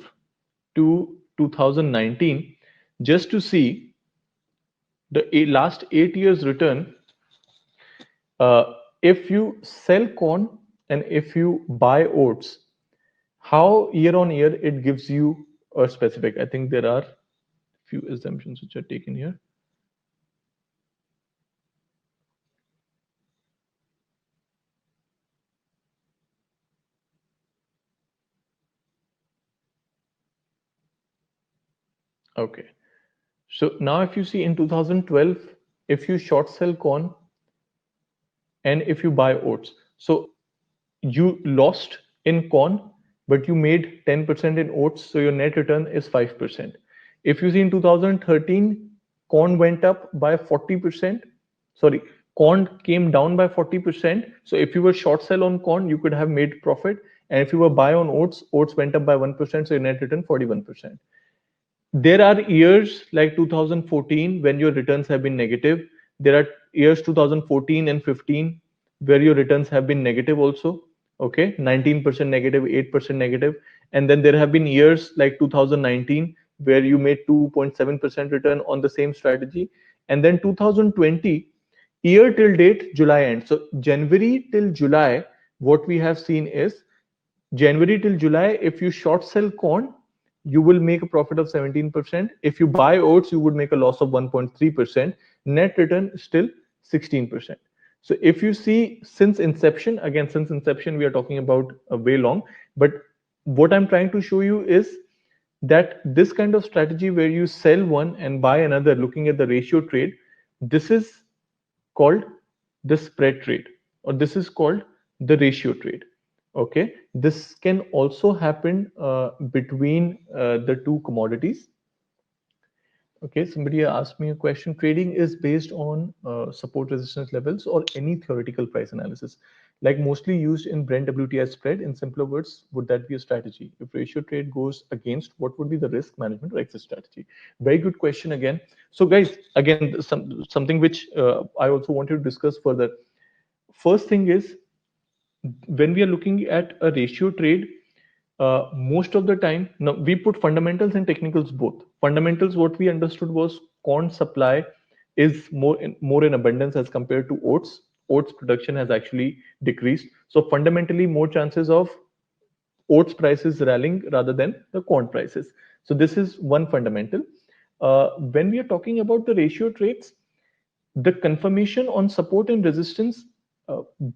to 2019, just to see the last 8 years return. If you sell corn and if you buy oats, how year on year it gives you a specific. I think there are few assumptions which are taken here. Okay, so now if you see in 2012, if you short sell corn and if you buy oats, so you lost in corn, but you made 10% in oats, so your net return is 5%. If you see in 2013, corn went up by 40%. Sorry, corn came down by 40%. So if you were short sell on corn, you could have made profit. And if you were buy on oats, oats went up by 1%, so your net return 41%. There are years like 2014 when your returns have been negative. There are years 2014 and 15 where your returns have been negative also. Okay, 19% negative, 8% negative. And then there have been years like 2019 where you made 2.7% return on the same strategy. And then 2020, year till date, July end. So January till July, what we have seen is January till July, if you short sell corn, you will make a profit of 17%. If you buy oats, you would make a loss of 1.3%. Net return still 16%. So if you see since inception, again, since inception, we are talking about a way long, but what I'm trying to show you is that this kind of strategy where you sell one and buy another, looking at the ratio trade, this is called the spread trade, or this is called the ratio trade. Okay, this can also happen between the two commodities. Okay, somebody asked me a question. Trading is based on support resistance levels or any theoretical price analysis, like mostly used in Brent WTI spread. In simpler words, would that be a strategy? If ratio trade goes against, what would be the risk management or exit strategy? Very good question again. So guys, again, something which I also wanted to discuss further. First thing is, when we are looking at a ratio trade, most of the time, now we put fundamentals and technicals both. Fundamentals, what we understood was corn supply is more in abundance as compared to oats. Oats production has actually decreased. So fundamentally, more chances of oats prices rallying rather than the corn prices. So this is one fundamental. When we are talking about the ratio trades, the confirmation on support and resistance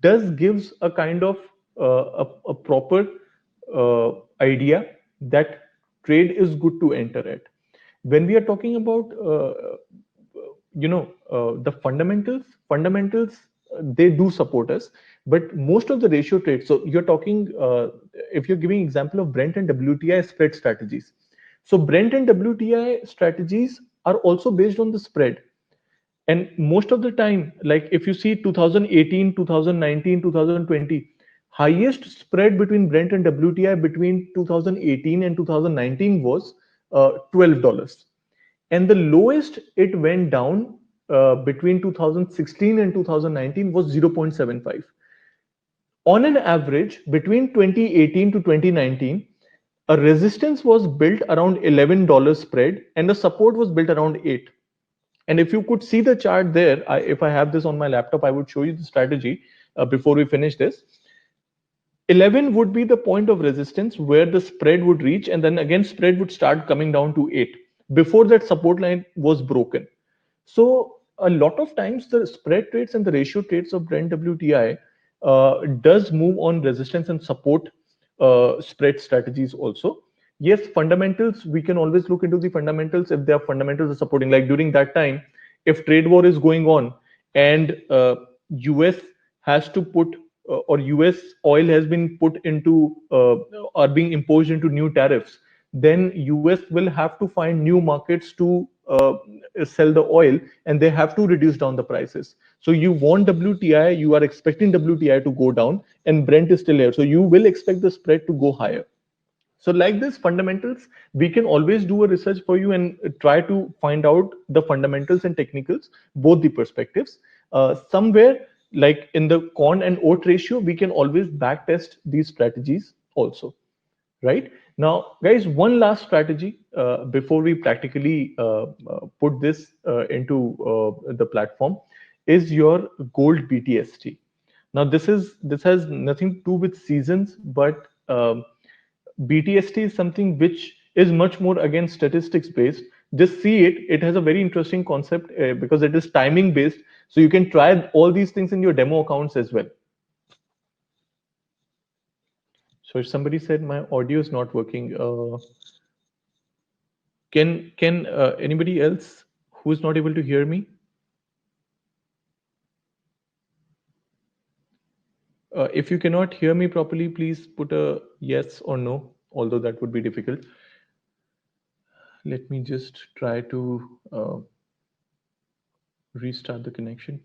does gives a kind of a proper idea that trade is good to enter at. When we are talking about the fundamentals they do support us, but most of the ratio trades. So you're talking if you're giving example of Brent and WTI spread strategies. So Brent and WTI strategies are also based on the spread, and most of the time, like if you see 2018, 2019, 2020, highest spread between Brent and WTI between 2018 and 2019 was $12, and the lowest it went down between 2016 and 2019 was 0.75. On an average, between 2018 to 2019, a resistance was built around $11 spread and the support was built around 8. And if you could see the chart there, if I have this on my laptop, I would show you the strategy before we finish this. 11 would be the point of resistance where the spread would reach, and then again spread would start coming down to 8 before that support line was broken. So a lot of times the spread trades and the ratio trades of Brent WTI does move on resistance and support spread strategies also. Yes, fundamentals, we can always look into the fundamentals if their fundamentals are supporting. Like during that time, if trade war is going on and US has to put or US oil has been put into are being imposed into new tariffs, then US will have to find new markets to sell the oil, and they have to reduce down the prices. So you want WTI, you are expecting WTI to go down, and Brent is still here. So you will expect the spread to go higher. So like this fundamentals, we can always do a research for you and try to find out the fundamentals and technicals, both the perspectives. Somewhere like in the corn and oat ratio, we can always back test these strategies also, right? Now, guys, one last strategy before we practically put this into the platform is your gold BTST. Now, this has nothing to do with seasons, but BTST is something which is much more again statistics based. Just see it. It has a very interesting concept because it is timing based. So you can try all these things in your demo accounts as well. So somebody said my audio is not working. Can anybody else who is not able to hear me? If you cannot hear me properly, please put a yes or no, although that would be difficult. Let me just try to restart the connection.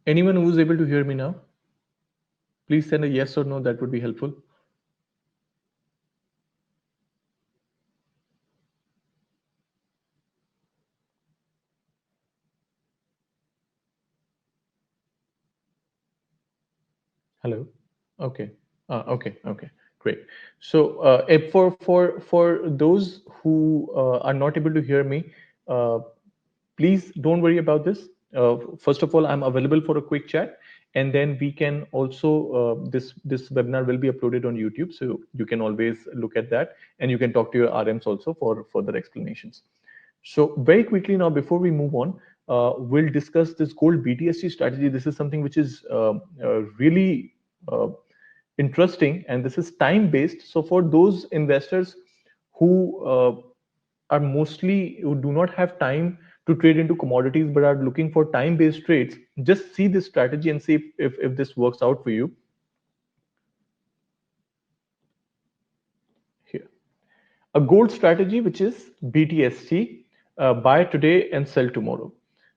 Anyone who is able to hear me now, please send a yes or no, that would be helpful. Hello. Okay. Okay. Great. So for those who are not able to hear me, please don't worry about this. First of all, I'm available for a quick chat, and then we can also this webinar will be uploaded on YouTube, so you can always look at that, and you can talk to your RMs also for further explanations. So very quickly now, before we move on, we'll discuss this gold BTST strategy. This is something which is really interesting, and this is time based. So for those investors who are mostly who do not have time to trade into commodities but are looking for time based trades, just see this strategy and see if this works out for you. Here, a gold strategy which is BTST, buy today and sell tomorrow.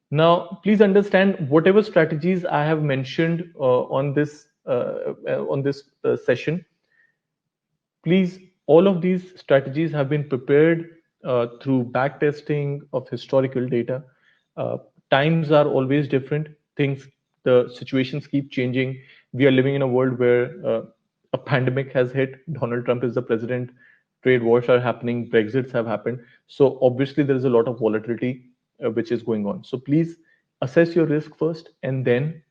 Now, please understand whatever strategies I have mentioned on this session. Please, all of these strategies have been prepared through backtesting of historical data. Times are always different. The situations keep changing. We are living in a world where a pandemic has hit. Donald Trump is the president. trade wars are happening, Brexits have happened. So obviously there is a lot of volatility which is going on. So please assess your risk first and then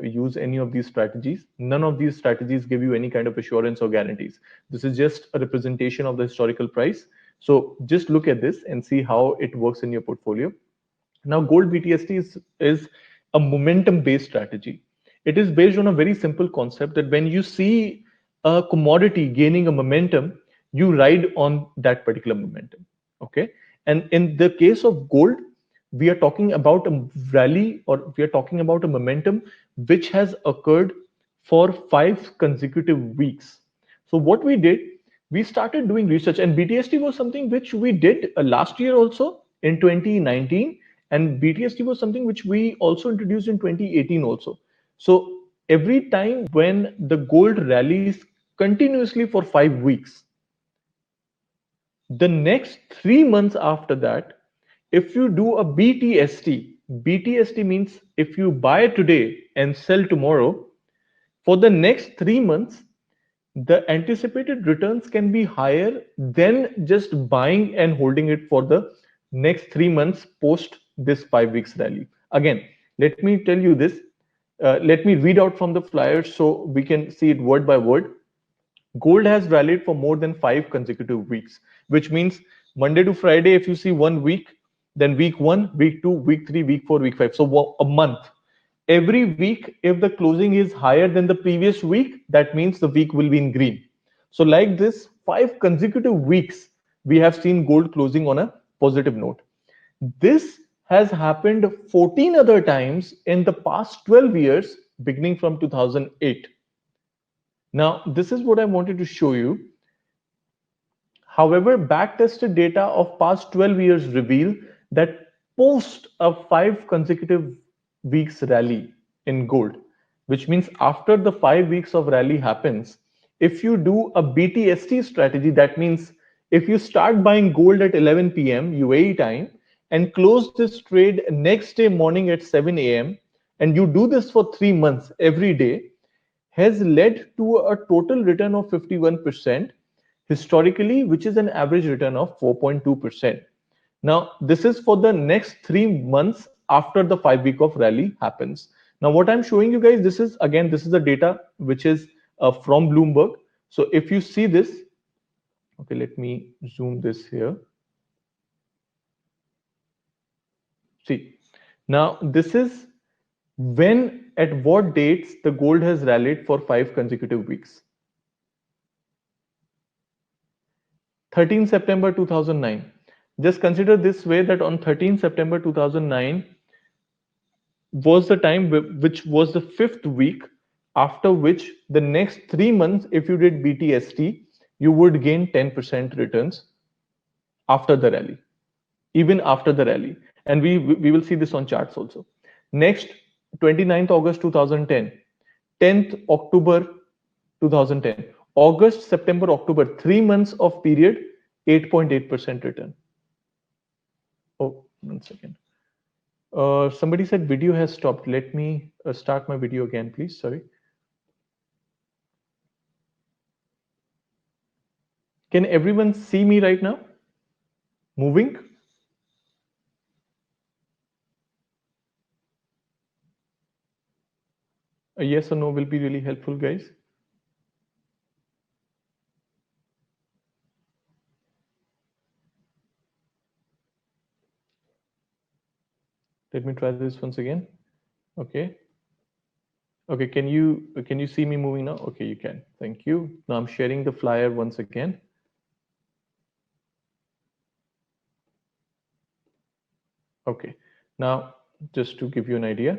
use any of these strategies. None of these strategies give you any kind of assurance or guarantees. This is just a representation of the historical price. So just look at this and see how it works in your portfolio. Now, gold BTST is a momentum based strategy. It is based on a very simple concept that when you see a commodity gaining a momentum, you ride on that particular momentum. Okay. And in the case of gold, we are talking about a rally, or we are talking about a momentum which has occurred for 5 consecutive weeks. So, what we did, we started doing research, and BTST was something which we did last year also in 2019, and BTST was something which we also introduced in 2018 also. So every time when the gold rallies continuously for 5 weeks, the next 3 months after that, if you do a BTST, BTST means if you buy today and sell tomorrow, for the next 3 months, the anticipated returns can be higher than just buying and holding it for the next 3 months post this 5 weeks rally. Again, let me tell you this. Let me read out from the flyers so we can see it word by word. Gold has rallied for more than 5 consecutive weeks, which means Monday to Friday, if you see 1 week, then week 1, week 2, week 3, week 4, week 5. So a month. Every week, if the closing is higher than the previous week, that means the week will be in green. So like this, 5 consecutive weeks, we have seen gold closing on a positive note. This has happened 14 other times in the past 12 years, beginning from 2008. Now, this is what I wanted to show you. However, backtested data of past 12 years reveal that post a 5 consecutive weeks rally in gold, which means after the 5 weeks of rally happens, if you do a BTST strategy, that means if you start buying gold at 11 p.m. UAE time and close this trade next day morning at 7 a.m., and you do this for 3 months every day, has led to a total return of 51% historically, which is an average return of 4.2%. Now, this is for the next 3 months after the 5 week of rally happens. Now, what I'm showing you guys, this is again, this is the data which is from Bloomberg. So if you see this, okay, let me zoom this here. See, now this is when, at what dates the gold has rallied for 5 consecutive weeks. 13 September 2009. Just consider this way, that on 13 September 2009 was the time which was the 5th week, after which the next 3 months, if you did BTST, you would gain 10% returns after the rally, even after the rally. And we will see this on charts also. Next, 29th August 2010, 10th October 2010, August, September, October, 3 months of period, 8.8% return. Oh, 1 second. Somebody said video has stopped. Let me start my video again, please. Sorry. Can everyone see me right now? Moving? A yes or no will be really helpful, guys. Let me try this once again. Okay. Okay, can you see me moving now? Okay, you can. Thank you. Now I'm sharing the flyer once again. Okay. Now, just to give you an idea,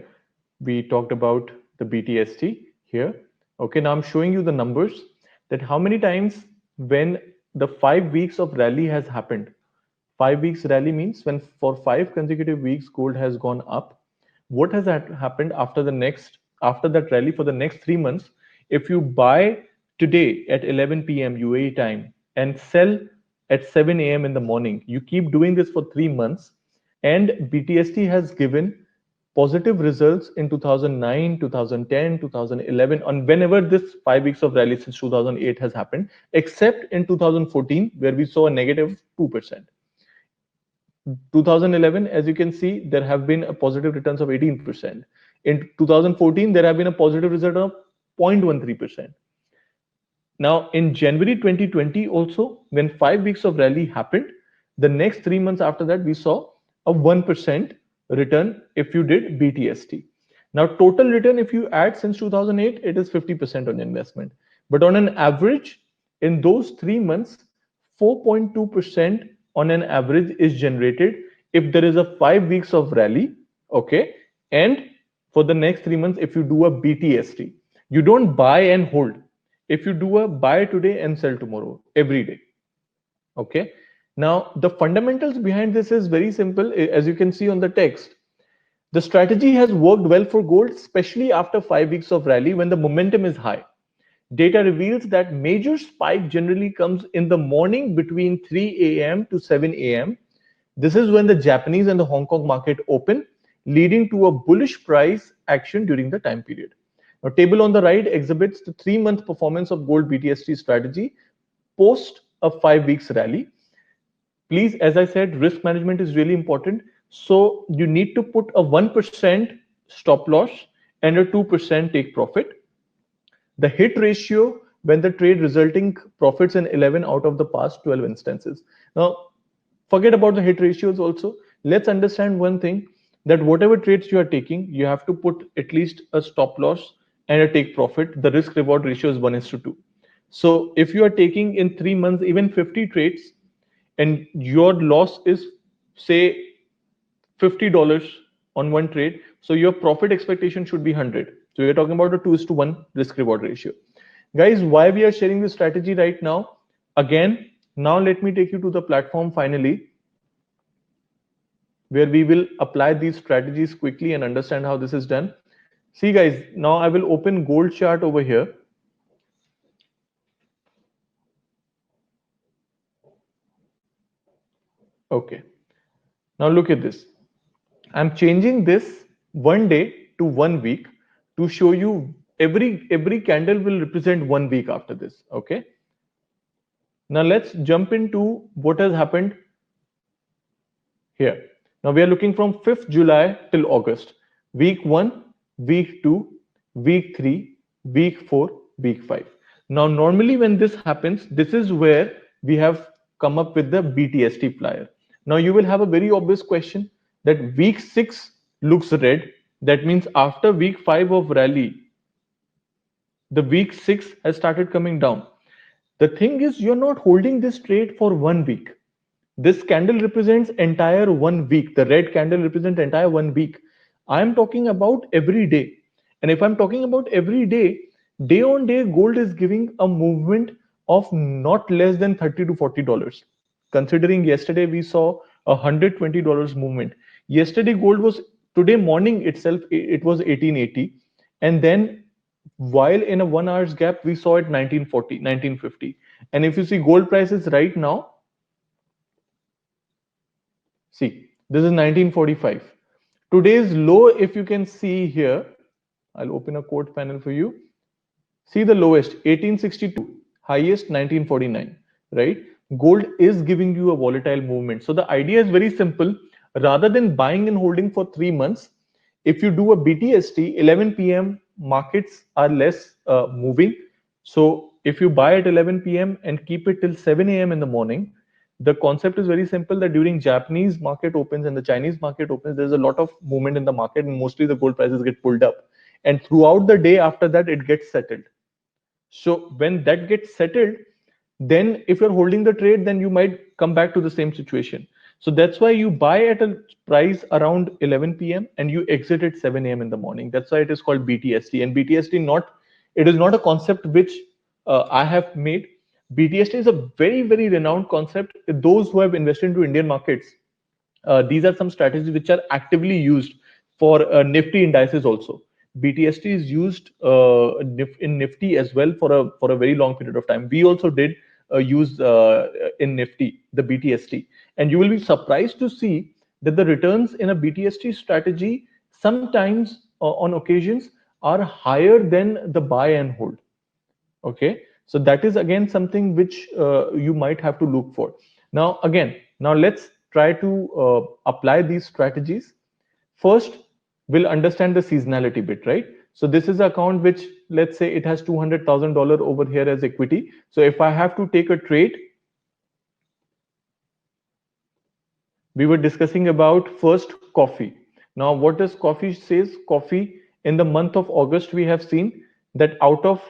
we talked about the BTST here. Okay, now I'm showing you the numbers, that how many times when the 5 weeks of rally has happened. 5 weeks rally means when for 5 consecutive weeks gold has gone up. What has happened after that rally for the next 3 months? If you buy today at 11 p.m. UAE time and sell at 7 a.m. in the morning, you keep doing this for 3 months, and BTST has given positive results in 2009, 2010, 2011, and whenever this 5 weeks of rally since 2008 has happened, except in 2014, where we saw a negative 2%. 2011, as you can see, there have been a positive returns of 18%. In 2014, there have been a positive result of 0.13%. Now, in January 2020, also, when 5 weeks of rally happened, the next 3 months after that, we saw a 1% return if you did BTST. Now, total return, if you add since 2008, it is 50% on investment. But on an average, in those 3 months, 4.2% on an average is generated if there is a 5 weeks of rally, okay? And for the next 3 months, if you do a BTST, you don't buy and hold. If you do a buy today and sell tomorrow, every day, okay? Now, the fundamentals behind this is very simple. As you can see on the text, the strategy has worked well for gold, especially after 5 weeks of rally when the momentum is high. Data reveals that major spike generally comes in the morning between 3 a.m. to 7 a.m. This is when the Japanese and the Hong Kong market open, leading to a bullish price action during the time period. Now, table on the right exhibits the 3-month performance of gold BTST strategy post a 5 weeks rally. Please, as I said, risk management is really important. So you need to put a 1% stop loss and a 2% take profit. The hit ratio when the trade resulting profits in 11 out of the past 12 instances. Now, forget about the hit ratios also. Let's understand one thing, that whatever trades you are taking, you have to put at least a stop loss and a take profit. The risk reward ratio is 1:2. So if you are taking in 3 months, even 50 trades, and your loss is say $50 on one trade, so your profit expectation should be 100. So you're talking about a 2:1 risk reward ratio. Guys, why we are sharing this strategy right now? Again, now let me take you to the platform finally, where we will apply these strategies quickly and understand how this is done. See guys, now I will open gold chart over here. Okay. Now look at this. I'm changing this 1 day to 1 week to show you every candle will represent 1 week after this. Okay. Now let's jump into what has happened here. Now we are looking from 5th July till August. Week 1, week 2, week 3, week 4, week 5. Now normally when this happens, this is where we have come up with the BTST plier. Now you will have a very obvious question that week 6 looks red. That means after week 5 of rally, the week 6 has started coming down. The thing is, you're not holding this trade for 1 week. This candle represents entire 1 week. The red candle represents entire 1 week. I'm talking about every day. And if I'm talking about every day, day on day, gold is giving a movement of not less than $30 to $40. Considering yesterday we saw a $120 movement. Yesterday gold was, today morning itself, it was 1880. And then while in a 1 hour's gap, we saw it 1940, 1950. And if you see gold prices right now, see, this is 1945. Today's low, if you can see here, I'll open a quote panel for you. See the lowest, 1862, highest 1949, right? Gold is giving you a volatile movement. So the idea is very simple. Rather than buying and holding for 3 months, if you do a BTST, 11 p.m. markets are less moving. So if you buy at 11 p.m. and keep it till 7 a.m. in the morning, the concept is very simple, that during Japanese market opens and the Chinese market opens, there's a lot of movement in the market and mostly the gold prices get pulled up. And throughout the day after that, it gets settled. So when that gets settled, then if you're holding the trade, then you might come back to the same situation. So that's why you buy at a price around 11 p.m. and you exit at 7 a.m. in the morning. That's why it is called BTST. And BTST it is not a concept which I have made. BTST is a very, very renowned concept. Those who have invested into Indian markets, these are some strategies which are actively used for Nifty indices also. BTST is used in Nifty as well for a very long period of time. We also did use in Nifty the BTST, and you will be surprised to see that the returns in a BTST strategy sometimes on occasions are higher than the buy and hold. Okay, so that is again something which you might have to look for. Now let's try to apply these strategies. First, we'll understand the seasonality bit, right? So this is an account which, let's say, it has $200,000 over here as equity. So if I have to take a trade, we were discussing about first coffee. Now, what does coffee says? Coffee in the month of August, we have seen that out of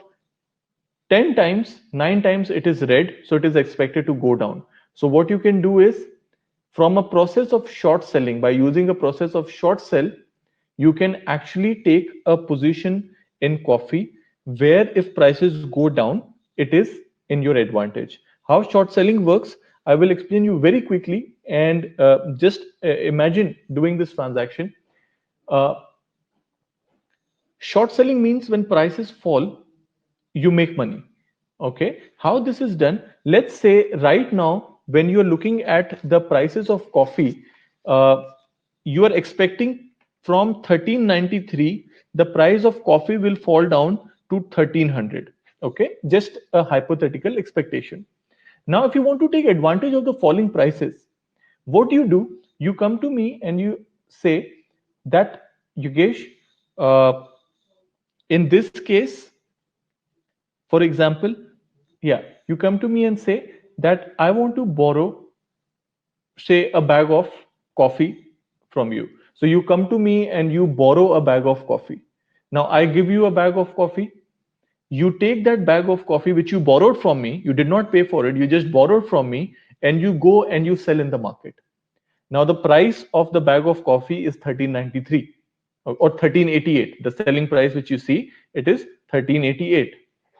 10 times, 9 times it is red, so it is expected to go down. So what you can do is, from a process of short selling, by using a process of short sell, you can actually take a position in coffee where if prices go down, it is in your advantage. How short selling works, I will explain you very quickly, and just imagine doing this transaction. Uh, Short selling means when prices fall, you make money. Okay, how this is done? Let's say right now, when you're looking at the prices of coffee, uh, you are expecting from 1393, the price of coffee will fall down to 1300. Okay, just a hypothetical expectation. Now, if you want to take advantage of the falling prices, what do? You come to me and you say that, Yogesh, uh, in this case, for example, yeah, you come to me and say that I want to borrow, say, a bag of coffee from you. So you come to me and you borrow a bag of coffee. Now I give you a bag of coffee. You take that bag of coffee which you borrowed from me, you did not pay for it, you just borrowed from me, and you go and you sell in the market. Now the price of the bag of coffee is 1393 or 1388. The selling price which you see, it is 1388,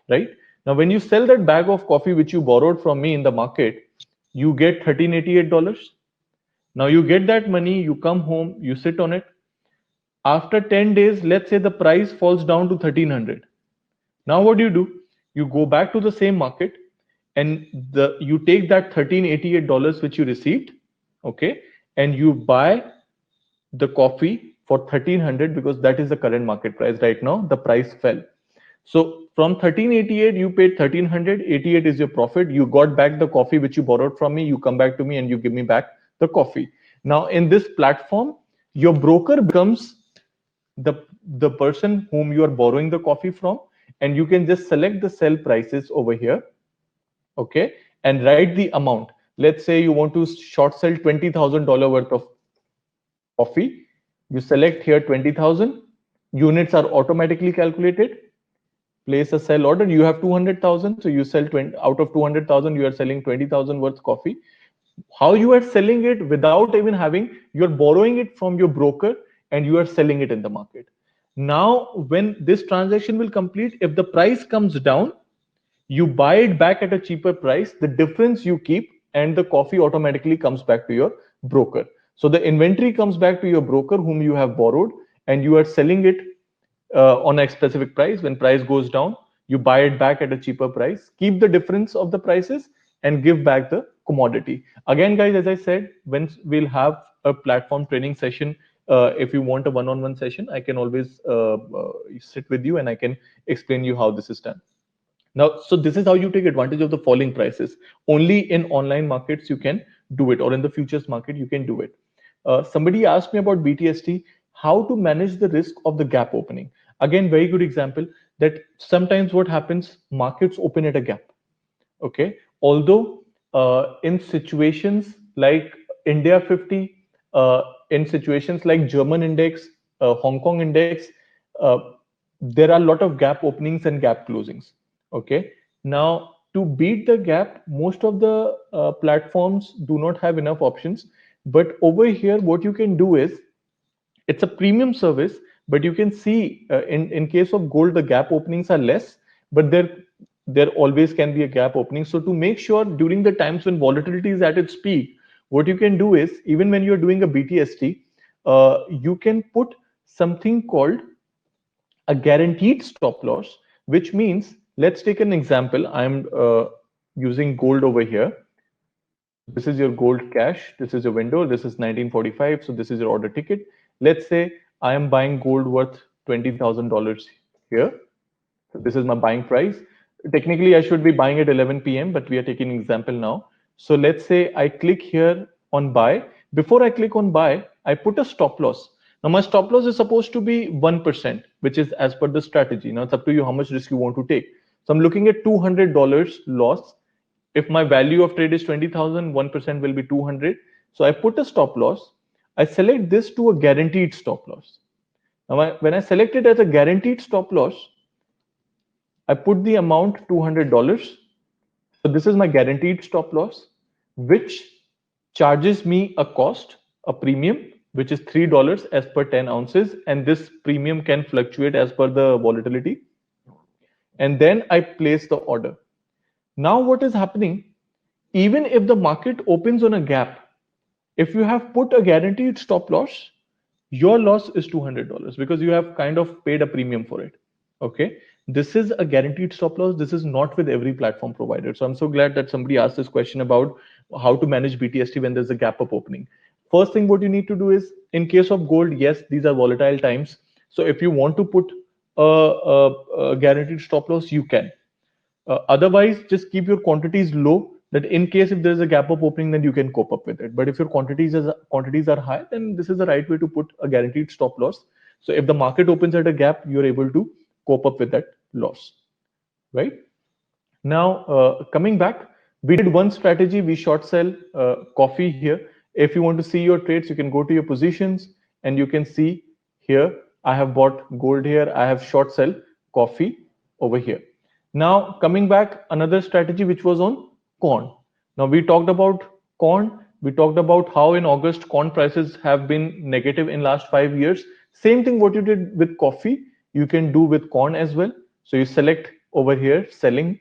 right? Now when you sell that bag of coffee which you borrowed from me in the market, you get $1388. Now you get that money, you come home, you sit on it. After 10 days, let's say the price falls down to 1300. Now what do? You go back to the same market and you take that $1388 which you received, okay, and you buy the coffee for 1300 because that is the current market price right now. The price fell. So from 1388, you paid 1300, 88 is your profit. You got back the coffee which you borrowed from me. You come back to me and you give me back the coffee. Now in this platform, your broker becomes the person whom you are borrowing the coffee from, and you can just select the sell prices over here, okay, and write the amount. Let's say you want to short sell $20,000 worth of coffee. You select here 20,000. Units are automatically calculated. Place a sell order. You have 200,000, so you sell 20 out of 200,000. You are selling 20,000 worth coffee. How you are selling it without even having, you're borrowing it from your broker and you are selling it in the market. Now, when this transaction will complete, if the price comes down, you buy it back at a cheaper price. The difference you keep, and the coffee automatically comes back to your broker. So the inventory comes back to your broker whom you have borrowed, and you are selling it on a specific price. When price goes down, you buy it back at a cheaper price, keep the difference of the prices, and give back the commodity. Again, guys, as I said, when we'll have a platform training session, if you want a one-on-one session, I can always sit with you and I can explain you how this is done. Now, so this is how you take advantage of the falling prices. Only in online markets you can do it, or in the futures market you can do it. Somebody asked me about BTST, how to manage the risk of the gap opening. Again, very good example, that sometimes what happens, markets open at a gap. Okay, although in situations like India 50, in situations like German index, Hong Kong index, uh, there are a lot of gap openings and gap closings. Okay, now to beat the gap, most of the platforms do not have enough options. But over here, what you can do is, it's a premium service, but you can see in case of gold, the gap openings are less, but there always can be a gap opening. So to make sure during the times when volatility is at its peak, what you can do is, even when you're doing a BTST, you can put something called a guaranteed stop loss, which means, let's take an example. I'm using gold over here. This is your gold cash. This is your window. This is 1945. So this is your order ticket. Let's say I am buying gold worth $20,000 here. So this is my buying price. Technically, I should be buying at 11 p.m., but we are taking an example now. So let's say I click here on buy. Before I click on buy, I put a stop loss. Now my stop loss is supposed to be 1%, which is as per the strategy. Now it's up to you how much risk you want to take. So I'm looking at $200 loss. If my value of trade is 20,000, 1% will be 200. So I put a stop loss. I select this to a guaranteed stop loss. Now, when I select it as a guaranteed stop loss, I put the amount $200. So this is my guaranteed stop loss, which charges me a cost, a premium, which is $3 as per 10 ounces. And this premium can fluctuate as per the volatility. And then I place the order. Now what is happening? Even if the market opens on a gap, if you have put a guaranteed stop loss, your loss is $200 because you have kind of paid a premium for it. Okay. This is a guaranteed stop loss. This is not with every platform provider. So I'm so glad that somebody asked this question about how to manage BTST when there's a gap up opening. First thing what you need to do is, in case of gold, yes, these are volatile times. So if you want to put a guaranteed stop loss, you can. Otherwise, just keep your quantities low, that in case if there is a gap up opening, then you can cope up with it. But if your quantities are high, then this is the right way to put a guaranteed stop loss. So if the market opens at a gap, you're able to cope up with that loss, right? Now, coming back, we did one strategy. We short sell coffee here. If you want to see your trades, you can go to your positions and you can see here, I have bought gold here. I have short sell coffee over here. Now, coming back, another strategy which was on corn. Now, we talked about corn. We talked about how in August corn prices have been negative in last 5 years. Same thing what you did with coffee, you can do with corn as well. So you select over here, selling,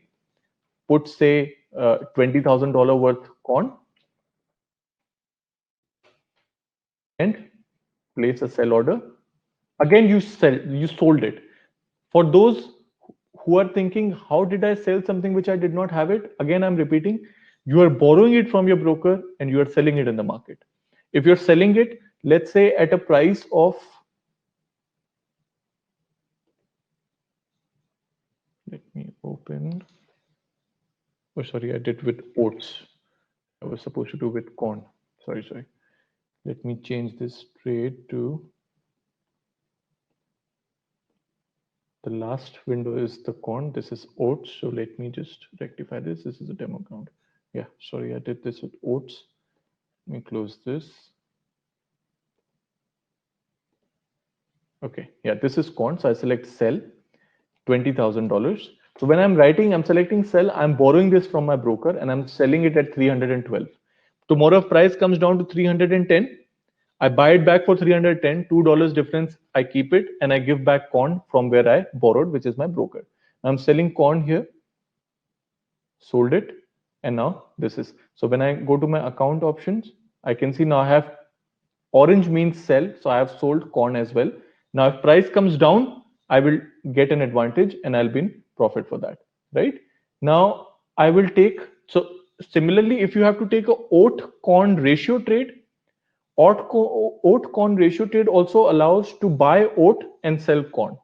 put say $20,000 worth corn and place a sell order. Again, you sold it. For those who are thinking, how did I sell something which I did not have it? Again, I'm repeating, you are borrowing it from your broker and you are selling it in the market. If you're selling it, let's say at a price of, let me open, oh, sorry, I did with oats. I was supposed to do with corn. Sorry. Let me change this trade to, the last window is the corn. This is oats. So let me just rectify this. This is a demo account. Yeah, sorry, I did this with oats. Let me close this. Okay, yeah, this is corn. So I select sell, $20,000. So when I'm writing, I'm selecting sell, I'm borrowing this from my broker and I'm selling it at 312. Tomorrow if price comes down to 310, I buy it back for 310, $2 difference, I keep it and I give back corn from where I borrowed, which is my broker. I'm selling corn here, sold it, and now this is. So when I go to my account options, I can see now I have orange means sell, so I have sold corn as well. Now if price comes down, I will get an advantage and I'll be in profit for that, right? Now I will take, so similarly, if you have to take a oat corn ratio trade, oat corn ratio trade also allows to buy oat and sell corn.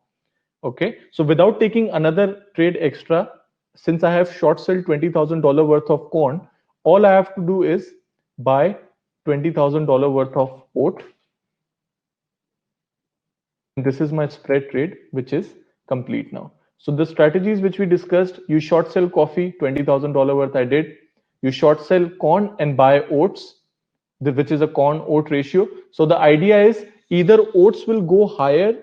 Okay, so without taking another trade extra, since I have short sell $20,000 worth of corn, all I have to do is buy $20,000 worth of oat. This is my spread trade, which is complete now. So the strategies which we discussed, you short sell coffee, $20,000 worth I did. You short sell corn and buy oats, which is a corn oat ratio. So the idea is either oats will go higher,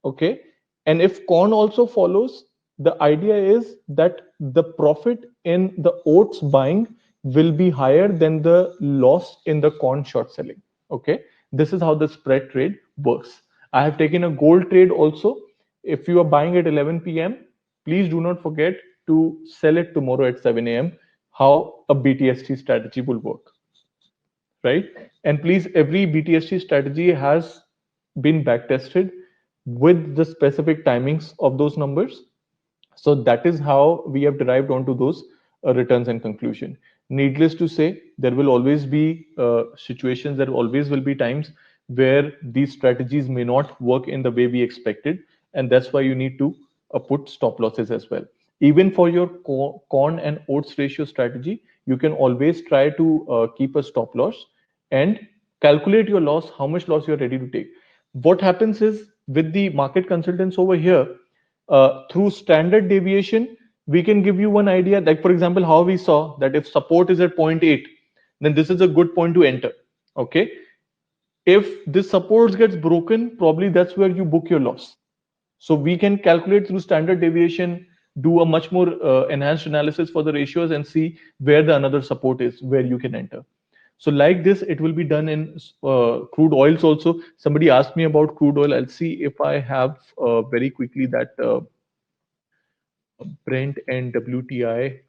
okay, and if corn also follows, the idea is that the profit in the oats buying will be higher than the loss in the corn short selling. Okay, this is how the spread trade works. I have taken a gold trade also. If you are buying at 11 p.m., please do not forget to sell it tomorrow at 7 a.m. How a BTST strategy will work, right? And please, every BTST strategy has been backtested with the specific timings of those numbers. So that is how we have derived onto those returns and conclusion. Needless to say, there will always be situations, there always will be times where these strategies may not work in the way we expected, and that's why you need to put stop losses as well. Even for your corn and oats ratio strategy, you can always try to keep a stop loss and calculate your loss, how much loss you're ready to take. What happens is with the market consultants over here, through standard deviation, we can give you one idea. Like, for example, how we saw that if support is at zero point 0.8, then this is a good point to enter. Okay. If this support gets broken, probably that's where you book your loss. So we can calculate through standard deviation, do a much more enhanced analysis for the ratios and see where the another support is, where you can enter. So like this, it will be done in crude oils also. Somebody asked me about crude oil. I'll see if I have very quickly that Brent and WTI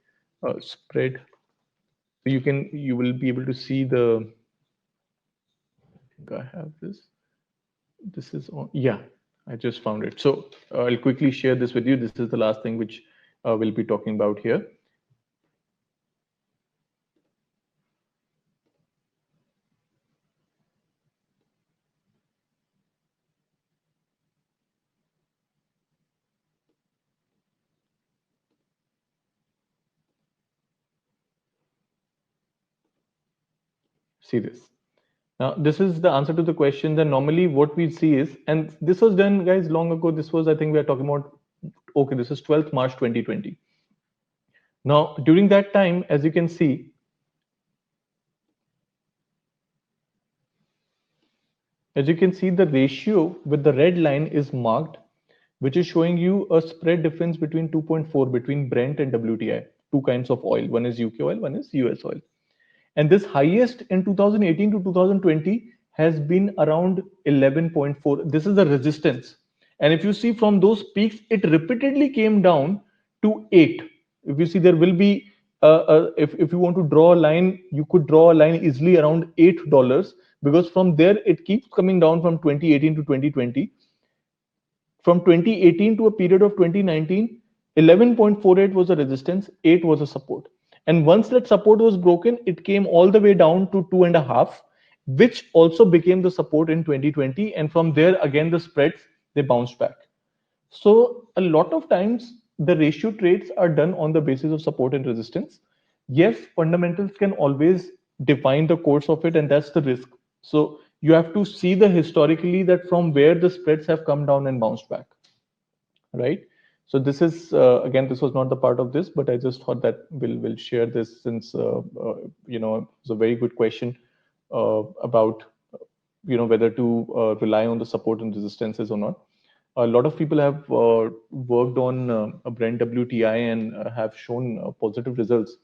spread. So you will be able to see the, I think I have this. This is on, yeah, I just found it. So I'll quickly share this with you. This is the last thing which we'll be talking about here. See this. Now, this is the answer to the question that normally what we see is, and this was done, guys, long ago. This was, I think we are talking about, okay, this is 12th March 2020. Now, during that time, as you can see, the ratio with the red line is marked, which is showing you a spread difference between 2.4 between Brent and WTI, two kinds of oil. One is UK oil, one is US oil. And this highest in 2018 to 2020 has been around 11.4. This is the resistance. And if you see from those peaks, it repeatedly came down to 8. If you see, there will be, if you want to draw a line, you could draw a line easily around $8, because from there, it keeps coming down from 2018 to 2020. From 2018 to a period of 2019, 11.48 was a resistance, 8 was a support. And once that support was broken, it came all the way down to 2.5, which also became the support in 2020. And from there, again, the spreads, they bounced back. So a lot of times the ratio trades are done on the basis of support and resistance. Yes, fundamentals can always define the course of it, and that's the risk. So you have to see the historically that from where the spreads have come down and bounced back, right? So this is again, this was not the part of this, but I just thought that we'll share this since it's a very good question about whether to rely on the support and resistances or not. A lot of people have worked on a Brent WTI and have shown positive results,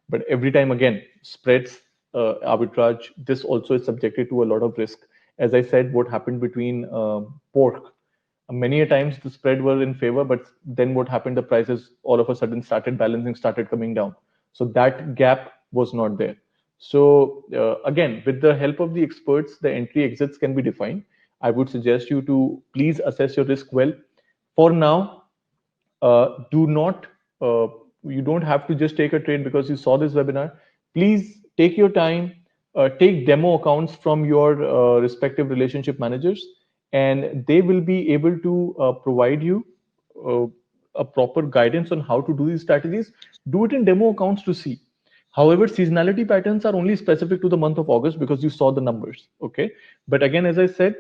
but every time again, spreads, arbitrage, this also is subjected to a lot of risk. As I said, what happened between pork, many a times the spread were in favor, but then what happened, the prices all of a sudden started balancing, started coming down. So that gap was not there. So again, with the help of the experts, the entry exits can be defined. I would suggest you to please assess your risk well. For now, do not, you don't have to just take a trade because you saw this webinar. Please take your time, take demo accounts from your respective relationship managers, and they will be able to provide you uh, a proper guidance on how to do these strategies. Do it in demo accounts to see. However, seasonality patterns are only specific to the month of August because you saw the numbers. Okay. But again, as I said,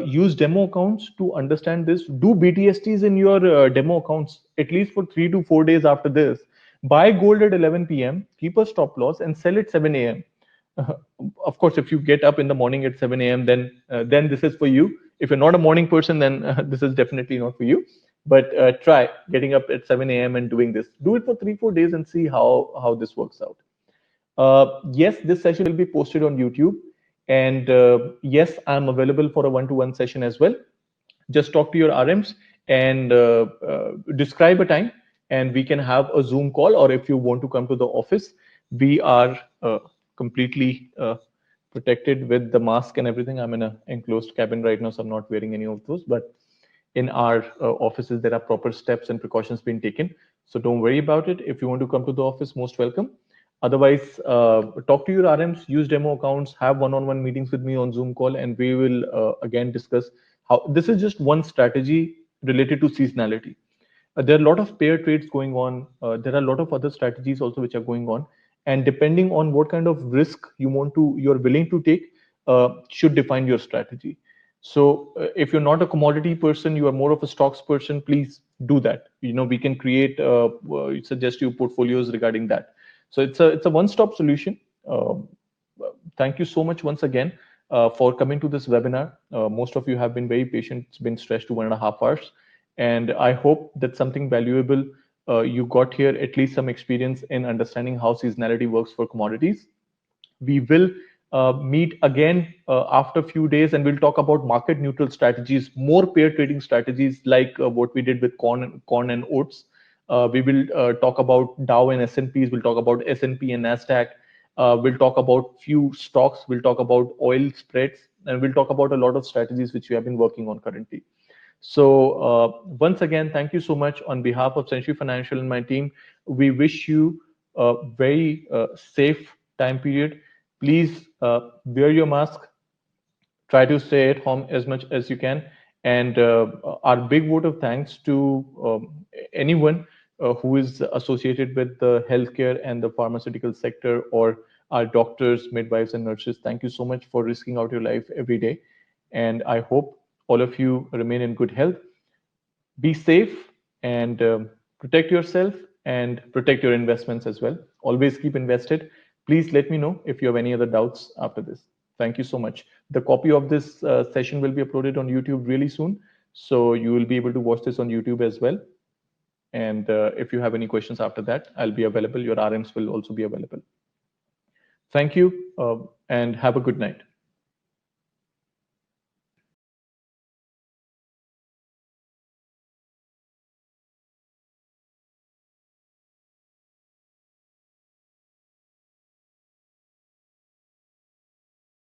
use demo accounts to understand this. Do BTSTs in your demo accounts at least for 3 to 4 days after this. Buy gold at 11 p.m., keep a stop loss, and sell at 7 a.m. Of course, if you get up in the morning at 7 a.m., then this is for you. If you're not a morning person, then this is definitely not for you. But try getting up at 7 a.m. and doing this. Do it for 3 4 days and see how this works out. Yes, this session will be posted on YouTube. And yes, I'm available for a one-to-one session as well. Just talk to your RMs and describe a time, and we can have a Zoom call. Or if you want to come to the office, we are completely protected with the mask and everything. I'm in an enclosed cabin right now, so I'm not wearing any of those. But in our offices, there are proper steps and precautions being taken. So don't worry about it. If you want to come to the office, most welcome. Otherwise, talk to your RMs, use demo accounts, have one-on-one meetings with me on Zoom call, and we will again discuss how this is just one strategy related to seasonality. There are a lot of pair trades going on. There are a lot of other strategies also which are going on, and depending on what kind of risk you're willing to take, should define your strategy. So if you're not a commodity person, you are more of a stocks person, please do that. We can create suggest you portfolios regarding that. So it's a one-stop solution. Thank you so much once again for coming to this webinar. Most of you have been very patient. It's been stretched to 1.5 hours, and I hope that something valuable you got here, at least some experience in understanding how seasonality works for commodities. We will meet again after a few days, and we'll talk about market neutral strategies, more pair trading strategies like what we did with corn and oats. We will talk about Dow and S&Ps. We'll talk about S&P and Nasdaq. We'll talk about few stocks. We'll talk about oil spreads, and we'll talk about a lot of strategies which we have been working on currently. So once again, thank you so much on behalf of Century Financial and my team. We wish you a very safe time period. Please wear your mask. Try to stay at home as much as you can. And our big vote of thanks to anyone who is associated with the healthcare and the pharmaceutical sector, or our doctors, midwives, and nurses. Thank you so much for risking out your life every day. And I hope all of you remain in good health. Be safe and protect yourself and protect your investments as well. Always keep invested. Please let me know if you have any other doubts after this. Thank you so much. The copy of this session will be uploaded on YouTube really soon. So you will be able to watch this on YouTube as well. And if you have any questions after that, I'll be available. Your RMs will also be available. Thank you and have a good night.